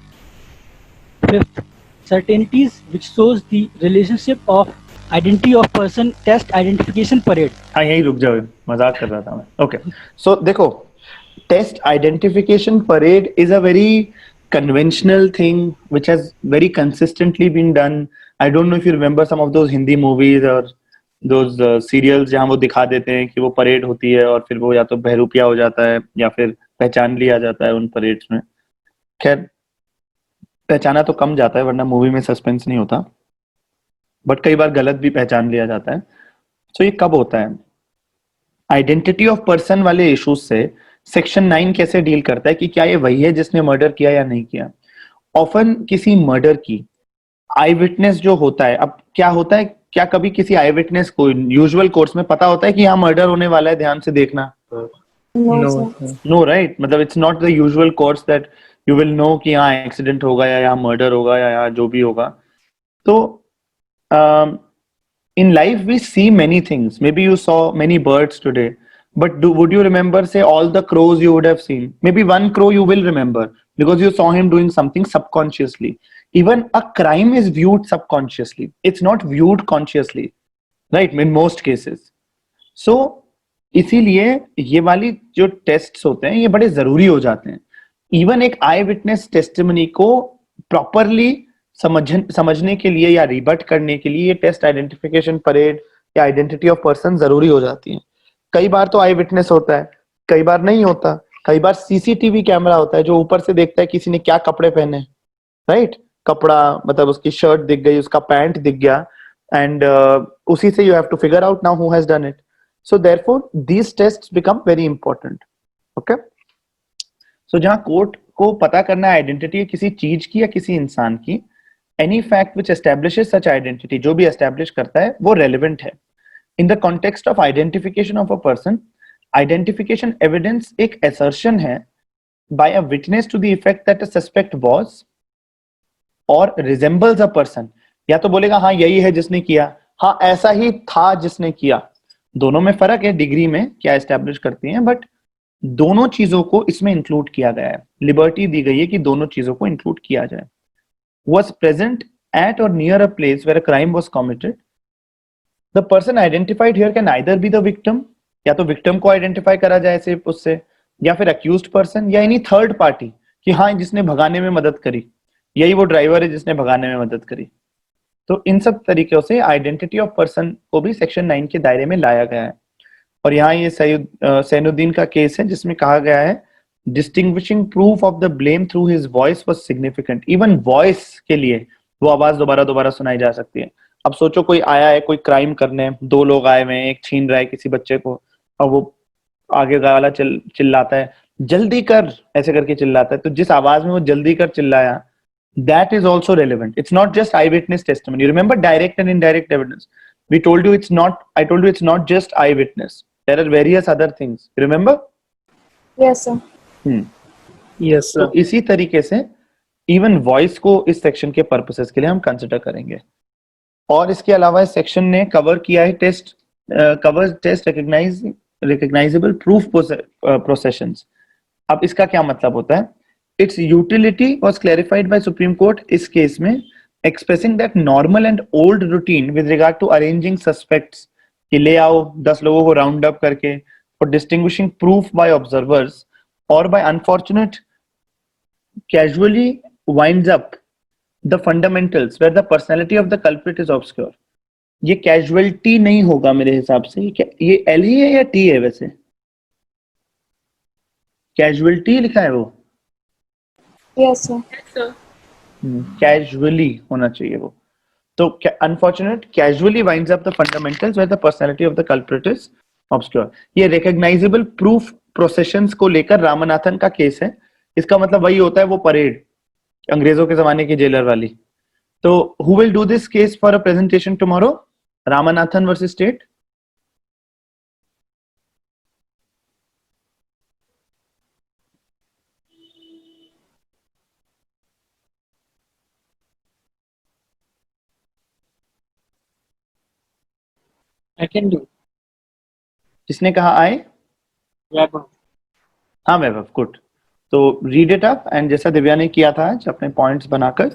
Fifth, certainties which shows the relationship of identity of person test identification parade. हाँ यही रुक जाओ, मजाक कर रहा था मैं. Okay, so देखो, test identification parade is a very conventional thing which has very consistently been done. I don't know if you remember some of those Hindi movies or those serials जहाँ वो दिखा देते हैं कि वो परेड होती है और फिर वो या तो बहरूपिया हो जाता है या फिर पहचान लिया जाता है उन परेड्स में. खैर पहचाना तो कम जाता है वरना मूवी में सस्पेंस नहीं होता, बट कई बार गलत भी पहचान लिया जाता है. तो ये कब होता है? आइडेंटिटी ऑफ पर्सन वाले इश्यूज से सेक्शन 9 कैसे डील करता है कि क्या ये वही है जिसने मर्डर किया या नहीं किया. ऑफन किसी मर्डर की आई विटनेस जो होता है, अब क्या होता है, क्या कभी किसी आई विटनेस को यूजुअल कोर्स में पता होता है कि यहाँ मर्डर होने वाला है, ध्यान से देखना? नो राइट, मतलब it's not the usual course that you will know कि यहाँ एक्सीडेंट होगा या यहाँ मर्डर होगा या यहाँ जो भी होगा. तो in life we see many things. Maybe you saw many birds today, but would you remember say all the crows you would have seen? Maybe one crow you will remember because you saw him doing something subconsciously. Even a crime is viewed subconsciously, it's not viewed consciously, right, in most cases. So इसीलिए ये वाली जो tests होते हैं ये बड़े जरूरी हो जाते हैं. इवन एक आई विटनेस टेस्टिमनी को प्रॉपरली समझने के लिए या रिबट करने के लिए ये टेस्ट आइडेंटिफिकेशन परेड या आइडेंटिटी ऑफ पर्सन जरूरी हो जाती है. कई बार तो आई विटनेस होता है, कई बार नहीं होता. कई बार सीसीटीवी कैमरा होता है जो ऊपर से देखता है किसी ने क्या कपड़े पहने, राइट, कपड़ा मतलब उसकी शर्ट दिख गई, उसका पैंट दिख गया, एंड उसी से you have to figure out now who has done it. So therefore these tests become very important. Okay, so जहां कोर्ट को पता करना है आइडेंटिटी किसी चीज की या किसी इंसान की, any fact which establishes such identity, जो भी establish करता है वो relevant है. In the context of identification of a person, identification evidence एक assertion है by a witness to the effect that a suspect was or resembles a person. या तो बोलेगा हाँ यही है जिसने किया, हाँ ऐसा ही था जिसने किया. दोनों में फर्क है डिग्री में क्या establish करती हैं, बट दोनों चीजों को इसमें इंक्लूड किया गया है. लिबर्टी दी गई है कि दोनों चीजों को इंक्लूड किया जाए. Was present at or near a place where a crime was committed. The person identified here can either be the victim, या तो victim को identify करा जाए सिर्फ उससे, या फिर accused person या any third party कि हाँ जिसने भगाने में मदद करी, यही वो ड्राइवर है जिसने भगाने में मदद करी. तो इन सब तरीकों से आइडेंटिटी ऑफ पर्सन को भी सेक्शन 9 के दायरे में लाया गया है. और यहाँ ये सैनुद्दीन का केस है जिसमें कहा गया है distinguishing proof of the blame through his voice was significant. Even voice के लिए वो आवाज दोबारा दोबारा सुनाई जा सकती है। अब सोचो कोई आया है कोई क्राइम करने, दो लोग आए हुए हैं, एक छीन रहा है किसी बच्चे को और वो आगे वाला चिल्लाता है जल्दी कर ऐसे करके चिल्लाता है, तो जिस आवाज में वो जल्दी कर चिल्लाया, that is also relevant. It's not just eyewitness testimony. Remember direct and indirect evidence. I told you it's not just eyewitness. There are various other things. Remember? Yes, sir. Yes, sir. तो इसी तरीके से even voice को इस section के purposes के लिए हम कंसिडर करेंगे। और इसके अलावा इस सेक्शन ने कवर किया है टेस्ट रिकग्नाइजेबल प्रूफ प्रोसेशंस। अब इसका क्या मतलब होता है? Its utility was clarified by Supreme Court इस केस में, expressing that normal and old routine with regard to arranging suspects कि ले आओ 10 लोगों को राउंड अप करके, for distinguishing proof by observers or by unfortunate casually winds up the fundamentals where the personality of the culprit is obscure. ये casualty नहीं होगा मेरे हिसाब से, ये L ही है या T है? वैसे casualty लिखा है वो। Yes, sir. Casually होना चाहिए वो। तो unfortunate casually winds up the fundamentals where the personality of the culprit is obscure। ये recognizable proof processions को लेकर रामनाथन का केस है। इसका मतलब वही होता है वो परेड अंग्रेजों के जमाने की जेलर वाली। तो who will do this case for a presentation tomorrow? Ramanathan versus state? I can do. किसने कहा आए? Webber. हाँ वैभव, गुड। तो रीड इट अप एंड जैसा दिव्या ने किया था आज अपने पॉइंट्स बनाकर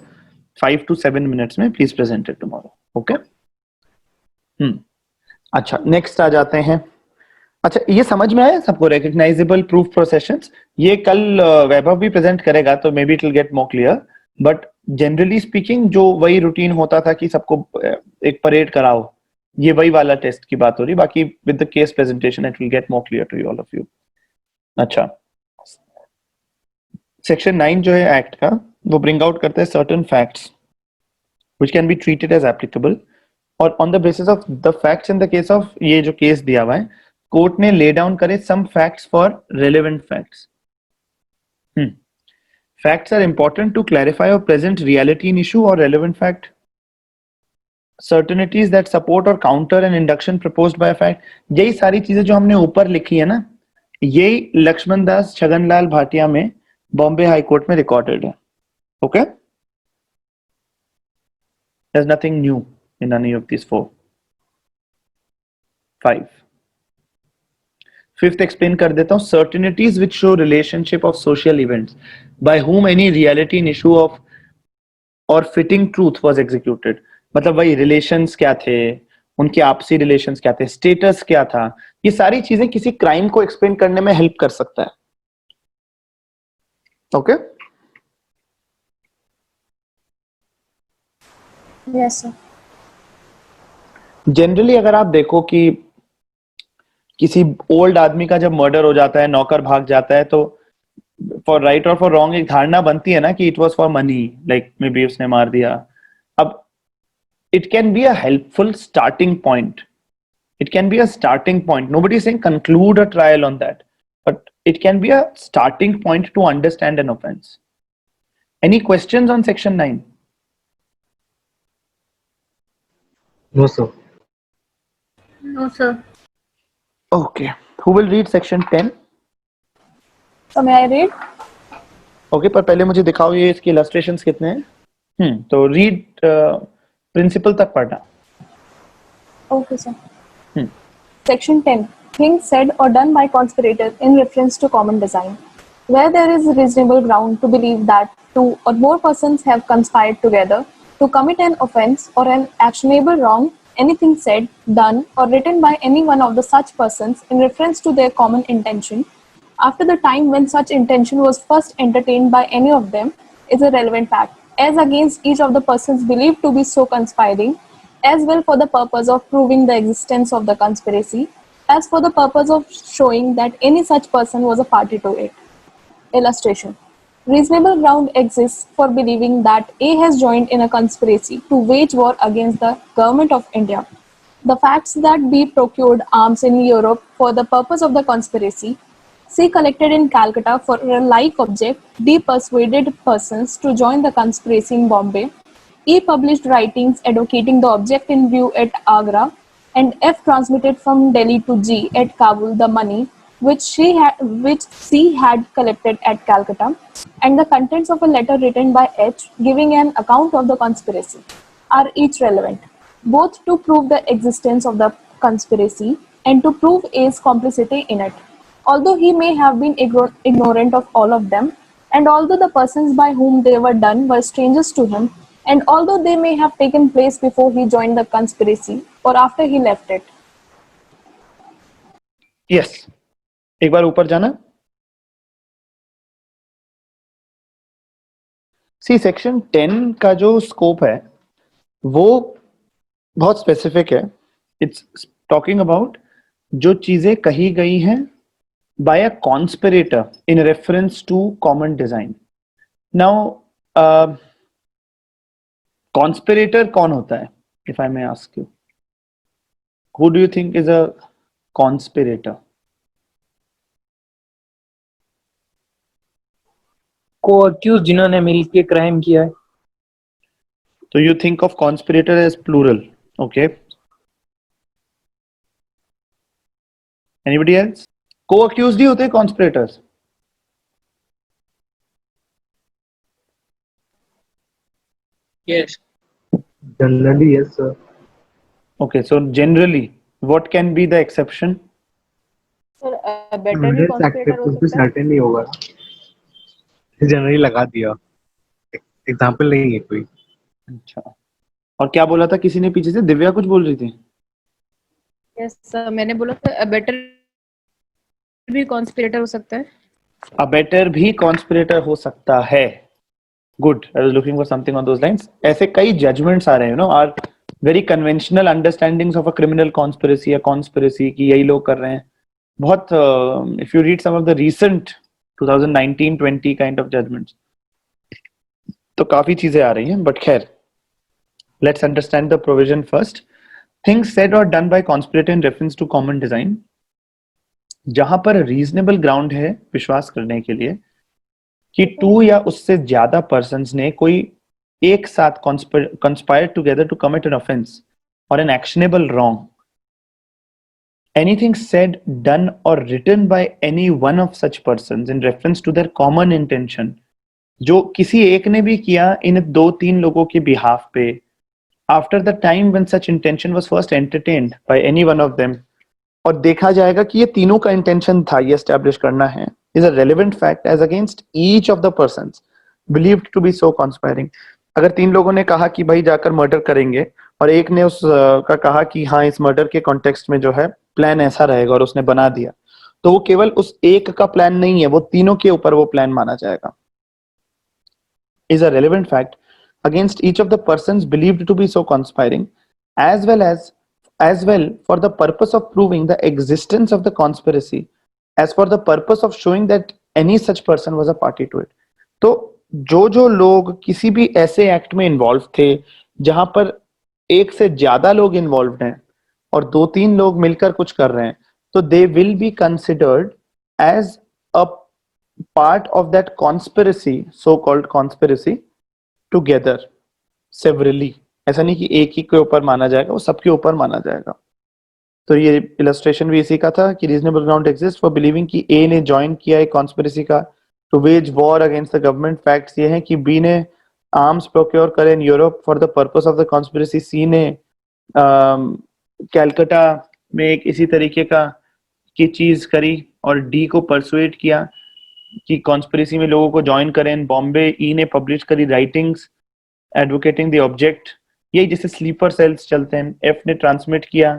5 to 7 मिनट्स में please present it tomorrow. Okay. अच्छा, नेक्स्ट आ जाते हैं। अच्छा, ये समझ में आया सबको रिकग्नाइजेबल प्रूफ प्रोसेशंस? ये कल वैभव भी प्रेजेंट करेगा तो maybe it will get more clear, but generally speaking जो वही रूटीन होता था कि सबको एक परेड कराओ, ये वही वाला टेस्ट की बात हो रही। बाकी with the case presentation it will get more clear to all of you. अच्छा, सेक्शन 9 जो है एक्ट का, वो ब्रिंग आउट करता है certain facts which can be treated as applicable, और on the basis of the facts in the case of ये जो केस दिया हुआ है, कोर्ट ने ले डाउन करे some facts for relevant facts. Facts are important to clarify और present reality in issue और relevant fact, certainties that support or counter an induction proposed by a fact। यही सारी चीजें जो हमने ऊपर लिखी है ना, यही लक्ष्मण दास छगनलाल भाटिया में बॉम्बे हाई कोर्ट में रिकॉर्डेड है। Okay, there's nothing new in any of these 4 5 5th explain कर देता हूं। certainties which show relationship of social events by whom any reality in issue of or fitting truth was executed। मतलब वही relations क्या थे, उनके आपसी रिलेशंस क्या थे, स्टेटस क्या था, ये सारी चीजें किसी क्राइम को एक्सप्लेन करने में हेल्प कर सकता है। Okay, Yes, sir. जनरली अगर आप देखो कि किसी ओल्ड आदमी का जब मर्डर हो जाता है, नौकर भाग जाता है, तो फॉर राइट और फॉर रॉन्ग एक धारणा बनती है ना कि it was for money, like may be उसने मार दिया। अब it can be a helpful starting point. It can be a starting point. Nobody is saying conclude a trial on that, but it can be a starting point to understand an offense. Any questions on section 9? No, sir. No, sir. Okay. Who will read section 10? So may I read? Okay, पर पहले मुझे दिखाओ ये इसके illustrations कितने हैं। तो read principal तक पढ़ना। Okay, sir. Section 10. Things said or done by conspirators in reference to common design. Where there is reasonable ground to believe that 2 or more persons have conspired together to commit an offense or an actionable wrong, anything said, done, or written by any one of the such persons in reference to their common intention, after the time when such intention was first entertained by any of them, is a relevant fact, as against each of the persons believed to be so conspiring, as well for the purpose of proving the existence of the conspiracy, as for the purpose of showing that any such person was a party to it. Illustration. Reasonable ground exists for believing that A has joined in a conspiracy to wage war against the government of India. The facts that B procured arms in Europe for the purpose of the conspiracy, C collected in Calcutta for a like object, D persuaded persons to join the conspiracy in Bombay, E published writings advocating the object in view at Agra, and F transmitted from Delhi to G at Kabul the money which C had collected at Calcutta, and the contents of a letter written by H giving an account of the conspiracy are each relevant, both to prove the existence of the conspiracy and to prove A's complicity in it. Although he may have been ignorant of all of them, and although the persons by whom they were done were strangers to him, and although they may have taken place before he joined the conspiracy or after he left it. Yes. एक बार ऊपर जाना. C section 10 का जो scope है वो बहुत specific है. It's talking about जो चीजें कही गई हैं by a conspirator in reference to common design. Now conspirator कौन होता है? If I may ask you, who do you think is a conspirator? Co accused जिन्होंने मिलके क्राइम किया है. So you think of conspirator as plural, okay? Anybody else? Co-accused ही होते हैं conspirators. Yes. Generally, yes, sir. Okay, so generally, what can be the exception? Sir better भी conspirator हो कुछ भी सकता है. सर्टेन नहीं होगा. जनरली लगा दिया. एग्जांपल नहीं है कोई. अच्छा. और क्या बोला था किसी ने पीछे से? दिव्या कुछ बोल रही थी. यस सर, मैंने बोला था बेटर भी कॉन्स्पिरेटर हो सकता है. अबेटर भी कॉन्स्पिरेटर हो सकता है. Good. I was looking for something on those lines. ऐसे कई जजमेंट्स आ रहे हैं, you know, are very conventional understandings of a criminal conspiracy या कॉन्स्पिरेसी की यही लोग कर रहे हैं. बहुत if you read some of the recent 2019-20 kind of judgments तो काफी चीजें आ रही हैं. बट खैर, let's understand the provision first. Things said और done by conspirator in reference to common design. जहां पर रीजनेबल ग्राउंड है विश्वास करने के लिए कि 2 या उससे ज्यादा पर्सन्स ने कोई एक साथ conspire together to commit an offence और an actionable wrong. Anything said, done or written by any one of such persons in reference to their common intention, जो किसी एक ने भी किया इन 2-3 लोगों के behalf पे, after the time when such intention was first entertained by any one of them, और देखा जाएगा कि ये तीनों का intention था ये establish करना है, is a relevant fact as against each of the persons believed to be so conspiring. अगर 3 लोगों ने कहा कि भाई जाकर मर्डर करेंगे और एक ने उस का कहा कि हाँ इस मर्डर के कॉन्टेक्स्ट में जो है प्लान ऐसा रहेगा और उसने बना दिया, तो वो केवल उस एक का प्लान नहीं है, वो तीनों के ऊपर वो प्लान माना जाएगा. Is a relevant fact against each of the persons believed to be so conspiring as well for the purpose of proving the existence of the conspiracy, as for the purpose of showing that any such person was a party to it. तो जो लोग किसी भी ऐसे act में involve थे जहां पर एक से ज्यादा लोग इन्वॉल्व हैं और 2-3 लोग मिलकर कुछ कर रहे हैं, तो they will be considered as a part of that conspiracy, so called conspiracy, together severally. ऐसा नहीं कि एक ही के ऊपर माना जाएगा, वो सबके ऊपर माना जाएगा. तो ये इलस्ट्रेशन भी इसी का था कि reasonable ground exist for believing कि ए ने ज्वाइन किया है कॉन्स्पिरेसी का to wage war against the government. Facts ये हैं कि बी ने आर्म्स प्रोक्योर करे in Europe for the purpose of the conspiracy. C ने कैलकटा में एक इसी तरीके की चीज करी और डी को परसुएट किया कि कॉन्स्पिरेसी में लोगों को ज्वाइन करें इन बॉम्बे. ई ने पब्लिश करी राइटिंग्स एडवोकेटिंग द ऑब्जेक्ट. यही जैसे स्लीपर सेल्स चलते हैं. एफ ने ट्रांसमिट किया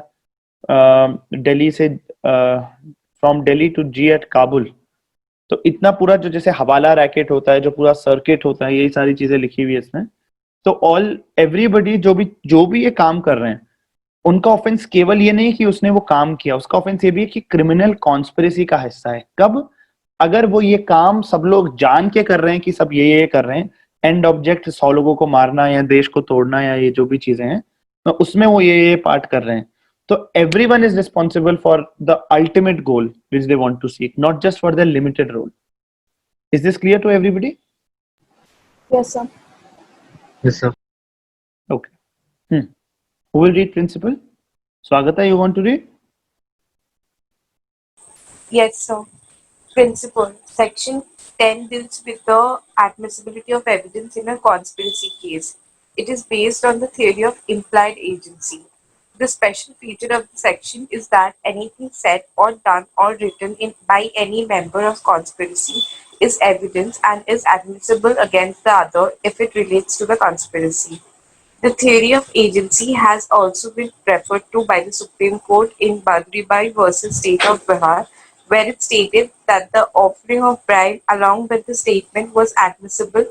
दिल्ली से, from Delhi to G at Kabul. तो इतना पूरा जो जैसे हवाला रैकेट होता है, जो पूरा सर्किट होता है, यही सारी चीजें लिखी हुई है इसमें. तो एवरीबडी जो भी ये काम कर रहे हैं, उनका ऑफेंस केवल ये नहीं कि उसने वो काम किया, उसका ऑफेंस ये भी है कि क्रिमिनल कॉन्स्पिरेसी का हिस्सा है। कब? अगर वो ये काम सब लोग जान के कर रहे हैं कि सब ये कर रहे हैं, एंड ऑब्जेक्ट 100 लोगों को मारना या देश को तोड़ना या ये जो भी चीजें हैं, तो उसमें वो ये पार्ट कर रहे हैं, तो everyone is responsible for the ultimate goal which they want to seek, not just for the limited role. Is this clear to everybody? Yes, sir. Yes, sir. Okay. Who will read principle? Swagata, you want to read? Yes, sir. Principle. Section 10 deals with the admissibility of evidence in a conspiracy case. It is based on the theory of implied agency. The special feature of the section is that anything said or done or written by any member of conspiracy is evidence and is admissible against the other if it relates to the conspiracy. The theory of agency has also been referred to by the Supreme Court in Badribai versus State of Bihar, where it stated that the offering of bribe along with the statement was admissible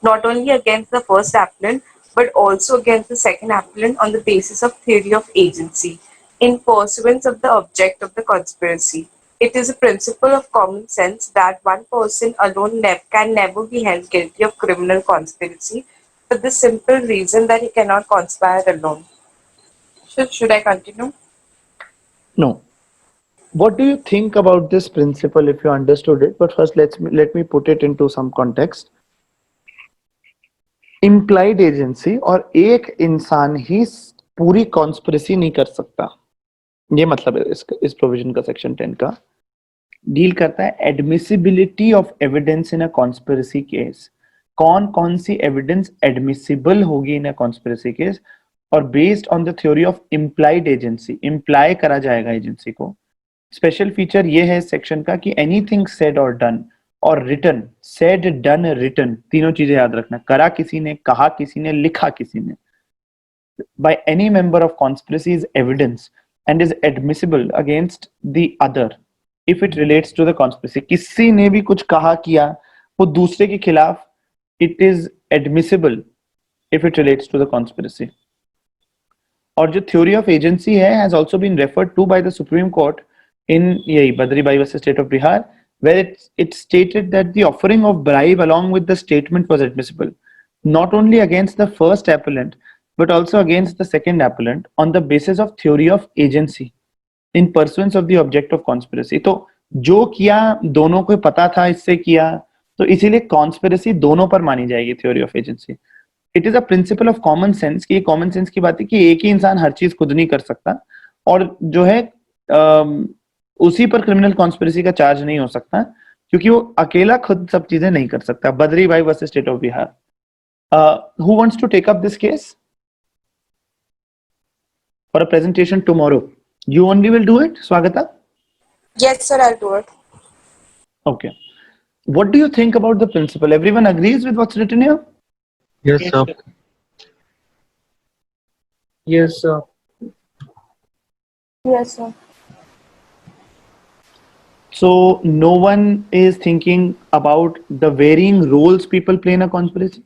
not only against the first appellant but also against the second appellant on the basis of theory of agency in pursuance of the object of the conspiracy. It is a principle of common sense that one person alone can never be held guilty of criminal conspiracy for the simple reason that he cannot conspire alone. Should I continue? No. What do you think about this principle if you understood it? But first let me put it into some context. Implied agency और एक इंसान ही पूरी conspiracy नहीं कर सकता, ये मतलब है इस प्रोविजन का सेक्शन 10 का डील करता है admissibility of evidence in a conspiracy case. कौन कौन सी एविडेंस एडमिसिबल होगी इन अ कॉन्स्पिरेसी केस, और based on the theory of implied agency, imply करा जाएगा एजेंसी को। स्पेशल फीचर ये है सेक्शन का कि एनीथिंग सेड और डन और रिटन, सेड डन रिटन, तीनों चीजें याद रखना, करा किसी ने, कहा किसी ने, लिखा किसी ने, by any member of conspiracy is evidence and is admissible against the other if it relates to the conspiracy. किसी ने भी कुछ कहा किया वो दूसरे के खिलाफ, it is admissible if it relates to the conspiracy. और जो theory of agency है has also been referred to by the Supreme Court in यही Badribai versus State of Bihar, where it stated that the offering of bribe along with the statement was admissible not only against the first appellant but also against the second appellant on the basis of theory of agency in pursuance of the object of conspiracy. तो जो किया दोनों को पता था इससे किया, तो इसीलिए कॉन्स्पिरेसी दोनों पर मानी जाएगी theory of agency. It is a principle of common sense कि कॉमन सेंस की बात है कि एक ही इंसान हर चीज खुद नहीं कर सकता, और जो है उसी पर क्रिमिनल कॉन्स्पिरेसी का चार्ज नहीं हो सकता क्योंकि वो अकेला खुद सब चीजें नहीं कर सकता। Badribai versus state of Bihar. Who wants to take up this case for a presentation tomorrow? You only will do it, Swagata? Yes, sir, I'll do it. Okay. What do you think about the principle? Everyone agrees with what's written here? Yes, sir. Yes, sir. Yes, sir. So no one is thinking about the varying roles people play in a conspiracy.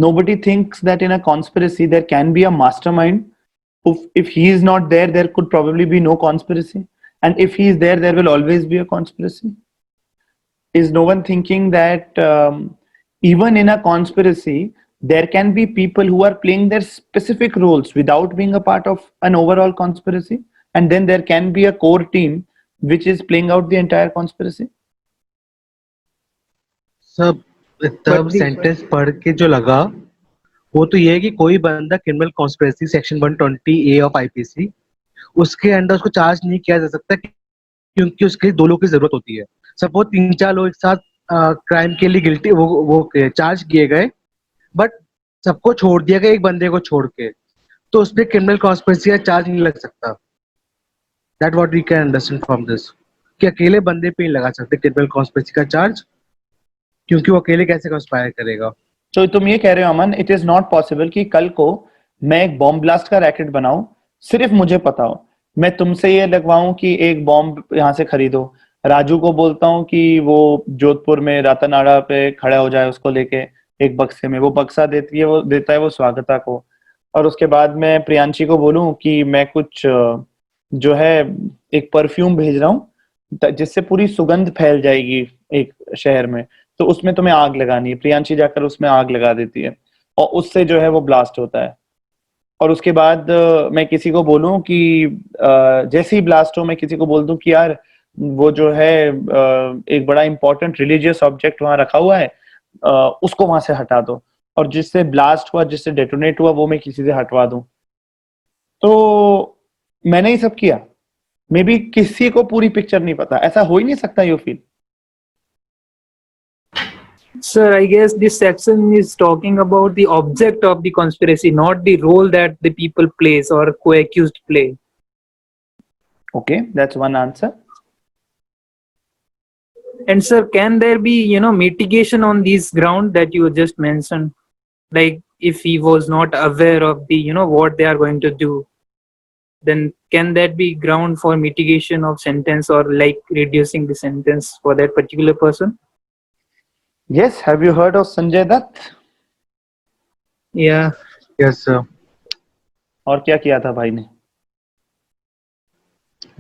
Nobody thinks that in a conspiracy there can be a mastermind. If he is not there, there could probably be no conspiracy. And if he is there, there will always be a conspiracy. Is no one thinking that even in a conspiracy, there can be people who are playing their specific roles without being a part of an overall conspiracy? And then there can be a core team which is playing out the entire conspiracy? सब तब sentence पढ़ के जो लगा वो तो ये है कि कोई बंदा criminal conspiracy section 120A of IPC उसके अंदर उसको चार्ज नहीं किया जा सकता क्योंकि उसके लिए 2 लोगों की जरूरत होती है। सपोज 3-4 लोग एक साथ क्राइम के लिए गिल्टी वो चार्ज किए गए, बट सबको छोड़ दिया गया एक बंदे को छोड़ के, तो उस पर क्रिमिनल कॉन्स्पिरेसी का चार्ज नहीं लग सकता। That what we can understand from this कि अकेले बंदे पे नहीं लगा सकते क्रिमिनल कॉन्स्पिरेसी का चार्ज, क्योंकि वो अकेले कैसे कॉन्स्पायर करेगा। तो तुम ये कह रहे हो अमन, इट इज नॉट पॉसिबल कि कल को मैं एक बॉम्ब ब्लास्ट का रैकेट बनाऊं, सिर्फ मुझे पता हो, मैं तुमसे ये लगवाऊं कि एक बॉम्ब यहाँ से खरीदो, राजू को बोलता हूँ कि वो जोधपुर में रातानाड़ा पे खड़ा हो जाए उसको लेके एक बक्से में, वो बक्सा देता है वो स्वागता को, और उसके बाद मैं प्रियांशी को बोलूं कि मैं कुछ जो है एक परफ्यूम भेज रहा हूँ जिससे पूरी सुगंध फैल जाएगी एक शहर में, तो उसमें तुम्हें आग लगानी है। प्रियांशी जाकर उसमें आग लगा देती है और उससे जो है वो ब्लास्ट होता है। और उसके बाद मैं किसी को बोलूं कि जैसे ही ब्लास्ट हो मैं किसी को बोल दूं कि यार वो जो है एक बड़ा इंपॉर्टेंट रिलीजियस ऑब्जेक्ट वहां रखा हुआ है, उसको वहां से हटा दो। और जिससे ब्लास्ट हुआ, जिससे डेटोनेट हुआ, वो मैं किसी से हटवा दूं। तो मैंने ही सब किया। मे बी किसी को पूरी पिक्चर नहीं पता, ऐसा हो ही नहीं सकता। You feel Sir, I guess this section is talking about the object of the conspiracy, not the role that the people plays or co-accused play. Okay, that's one answer. And sir, can there be, mitigation on these ground that you just mentioned? Like if he was not aware of the, what they are going to do, then can that be ground for mitigation of sentence or like reducing the sentence for that particular person? Yes, have you heard of Sanjay Dutt? Yeah. Yes, sir. और क्या किया था भाई ने?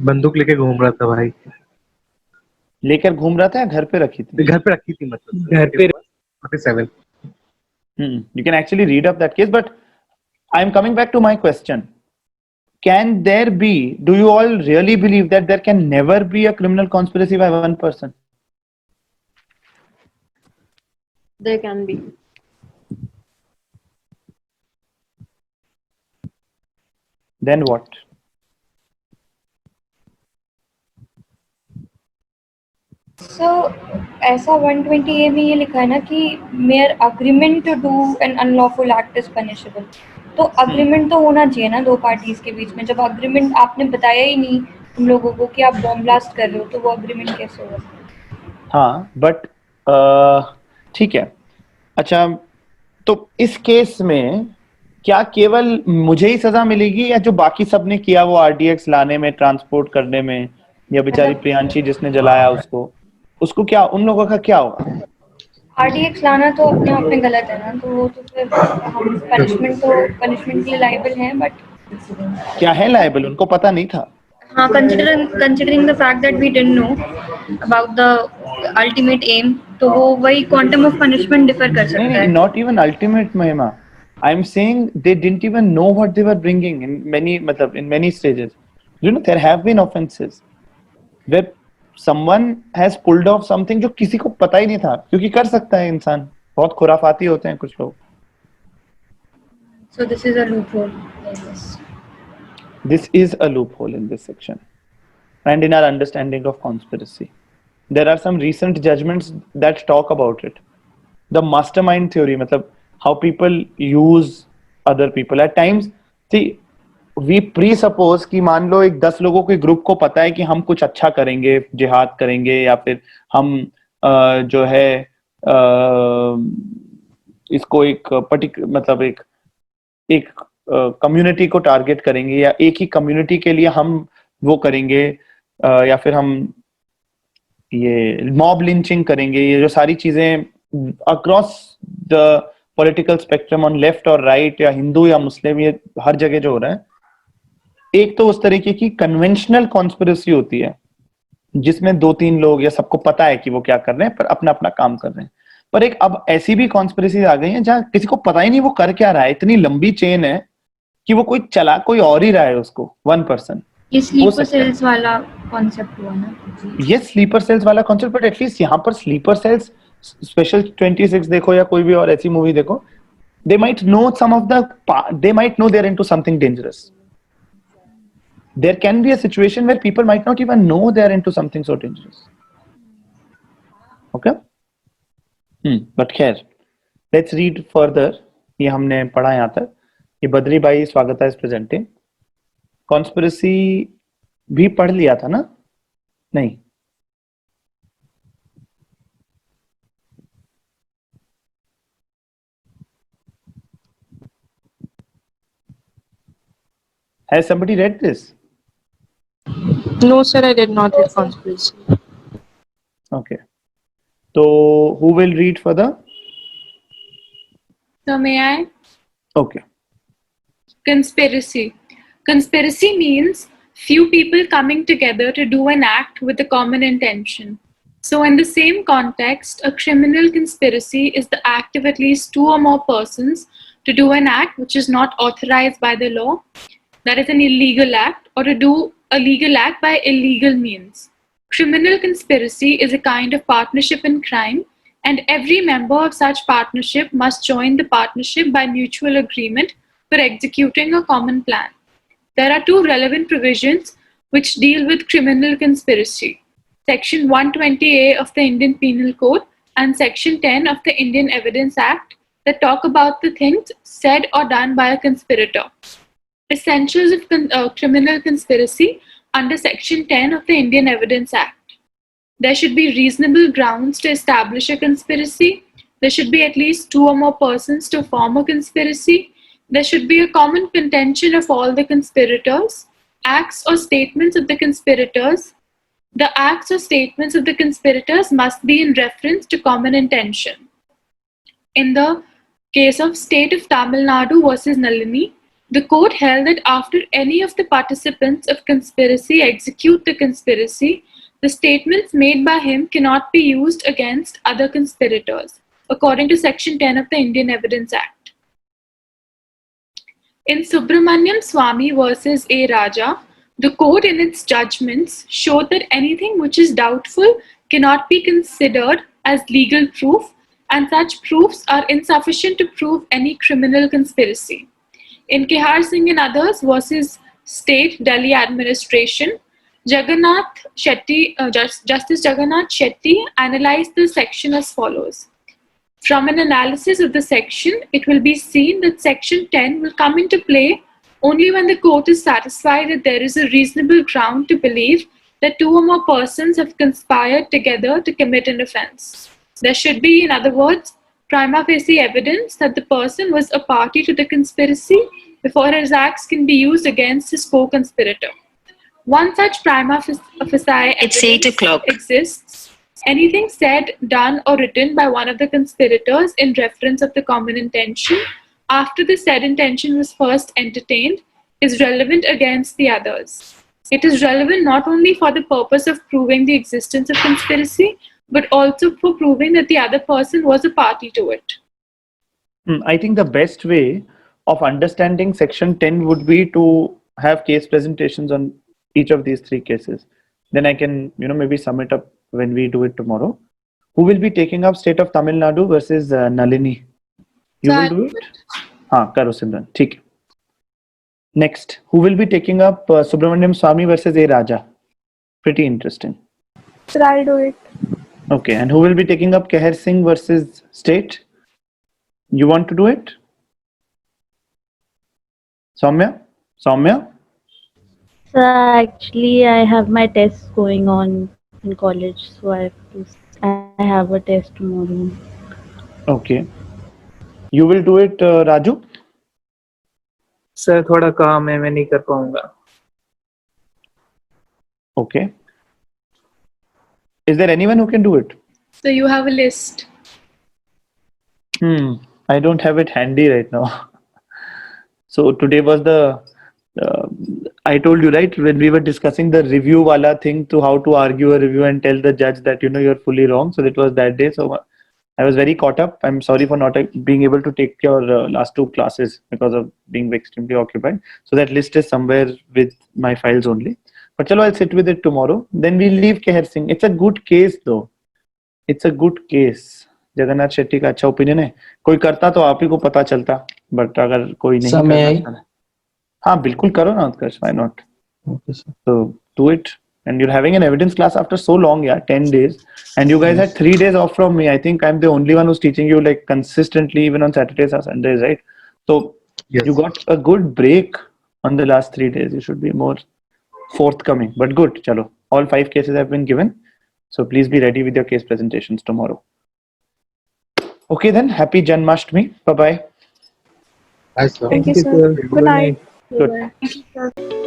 बंदूक लेके घूम रहा था भाई। लेकर घूम रहा था या घर पे रखी थी? घर पे रखी थी, मतलब घर पे। 47. You can actually read up that case, but I'm coming back to my question. Can there be, do you all really believe that there can never be a criminal conspiracy by one person? There can be. Then what? So ऐसा 120A में ये लिखा है ना कि mere agreement to do an unlawful act is punishable. तो agreement तो होना चाहिए ना दो पार्टीज के बीच में। जब अग्रीमेंट आपने बताया ही नहीं तुम लोगों को कि आप बॉम्ब ब्लास्ट कर रहे हो, तो वो अग्रीमेंट कैसे होगा? हाँ, बट ठीक है। अच्छा, तो इस केस में क्या केवल मुझे ही सजा मिलेगी या जो बाकी सब ने किया वो RDX लाने में, ट्रांसपोर्ट करने में, या बेचारी प्रियांशी जिसने जलाया उसको क्या, उन लोगों का क्या होगा? RDX लाना तो अपने आप में गलत है ना, तो वो तो फिर हम पनिशमेंट के लिए लायबल हैं। बट क्या है लायबल? उनको पता नहीं था। हाँ, considering the fact that we didn't know about the ultimate aim, तो वो वही quantum of punishment differ कर सकता है। Not even ultimate, Mahima. I'm saying they didn't even know what they were bringing in many stages. You know, there have been offenses where someone has pulled off something जो किसी को पता ही नहीं था, क्योंकि कर सकता है इंसान, बहुत खुराफाती होते हैं कुछ लोग। So this is a loophole. Yes. This is a loophole in this section and in our understanding of conspiracy. There are some recent judgments that talk about it. The mastermind theory, मतलब how people use other people. At times, see, we presuppose कि मान लो एक 10 लोगों के group को पता है कि हम कुछ अच्छा करेंगे, जिहाद करेंगे, या फिर हम जो है इसको एक मतलब एक कम्युनिटी को टारगेट करेंगे, या एक ही कम्युनिटी के लिए हम वो करेंगे, या फिर हम ये मॉब लिंचिंग करेंगे। ये जो सारी चीजें across the political spectrum, on left और राइट, या हिंदू या मुस्लिम, ये हर जगह जो हो रहा है, एक तो उस तरीके की कन्वेंशनल कॉन्स्पिरेसी होती है जिसमें 2-3 लोग या सबको पता है कि वो क्या कर रहे हैं पर अपना अपना काम कर रहे हैं। पर एक अब ऐसी भी कॉन्स्पिरेसी आ गई है जहां किसी को पता ही नहीं वो कर क्या रहा है, इतनी लंबी चेन है कि वो कोई और ही रहा है उसको, वन पर्सन। ये स्लीपर सेल्स वाला कॉन्सेप्ट हुआ ना? यस, स्लीपर सेल्स वाला कॉन्सेप्ट, बट एटलीस्ट यहाँ पर स्लीपर सेल्स, स्पेशल 26 देखो या कोई भी और ऐसी मूवी देखो, they might know they might know they're into something dangerous. There can be a situation where people might not even know they're into something so dangerous. Okay? But खैर, let's read further. ये हमने पढ़ा यहाँ तक। ये बद्री भाई स्वागता is presenting. Conspiracy भी पढ़ लिया था ना? नहीं। Has somebody read this? No, sir, I did not read conspiracy. Okay. So, who will read further? So may I? Okay. Conspiracy. Conspiracy means few people coming together to do an act with a common intention. So, in the same context, a criminal conspiracy is the act of at least two or more persons to do an act which is not authorized by the law, that is an illegal act, or to do a legal act by illegal means. Criminal conspiracy is a kind of partnership in crime, and every member of such partnership must join the partnership by mutual agreement for executing a common plan. There are two relevant provisions which deal with criminal conspiracy. Section 120A of the Indian Penal Code and Section 10 of the Indian Evidence Act that talk about the things said or done by a conspirator. Essentials of criminal conspiracy under Section 10 of the Indian Evidence Act. There should be reasonable grounds to establish a conspiracy. There should be at least two or more persons to form a conspiracy. There should be a common contention of all the conspirators. Acts or statements of the conspirators. The acts or statements of the conspirators must be in reference to common intention. In the case of State of Tamil Nadu versus Nalini, the court held that after any of the participants of conspiracy execute the conspiracy, the statements made by him cannot be used against other conspirators, according to Section 10 of the Indian Evidence Act. In Subramaniam Swamy versus A. Raja, the court in its judgments showed that anything which is doubtful cannot be considered as legal proof, and such proofs are insufficient to prove any criminal conspiracy. In Kehar Singh and others versus State Delhi Administration, Justice Jagannath Shetty analyzed the section as follows. From an analysis of the section, it will be seen that Section 10 will come into play only when the court is satisfied that there is a reasonable ground to believe that two or more persons have conspired together to commit an offence. There should be, in other words, prima facie evidence that the person was a party to the conspiracy before his acts can be used against his co-conspirator. Once such prima facie evidence exists, anything said, done, or written by one of the conspirators in reference of the common intention after the said intention was first entertained is relevant against the others. It is relevant not only for the purpose of proving the existence of conspiracy, but also for proving that the other person was a party to it. I think the best way of understanding Section 10 would be to have case presentations on each of these three cases. Then I can, maybe sum it up when we do it tomorrow. Who will be taking up State of Tamil Nadu versus Nalini? You will do it? Karo Simran. Theek. Next, who will be taking up Subramaniam Swamy versus A. Raja? Pretty interesting. Sir, I'll do it. Okay, and who will be taking up Kehar Singh versus State? You want to do it? Soumya? So actually, I have my tests going on in college, so I have a test tomorrow. Okay. You will do it, Raju? Sir थोड़ा काम है, मैं नहीं कर पाऊंगा. Okay. Is there anyone who can do it? So you have a list. I don't have it handy right now. So today was I told you, right, when we were discussing the review wala thing to how to argue a review and tell the judge that, you're fully wrong. So it was that day. So I was very caught up. I'm sorry for not being able to take your last two classes because of being extremely occupied. So that list is somewhere with my files only. But chalo, I'll sit with it tomorrow. Then we'll leave Kehar Singh. It's a good case though. It's a good case. Jagannath Shetty का अच्छा opinion है. कोई करता तो आप ही को पता चलता, बट अगर कोई नहीं करता, हाँ बिल्कुल करो ना उत्कर्ष, why not? Okay, sir. So do it. And you're having an evidence class after so long, 10 days. And you guys had 3 days off from me. I think I'm the only one who's teaching you like consistently, even on Saturdays or Sundays, right? So yes, you got a good break on the last 3 days. You should be more forthcoming. But good, chalo. All 5 cases have been given. So please be ready with your case presentations tomorrow. Okay then, happy Janmashtami. Bye-bye. Bye, sir. Thank you, sir. Good night. Good. Thank you, sir.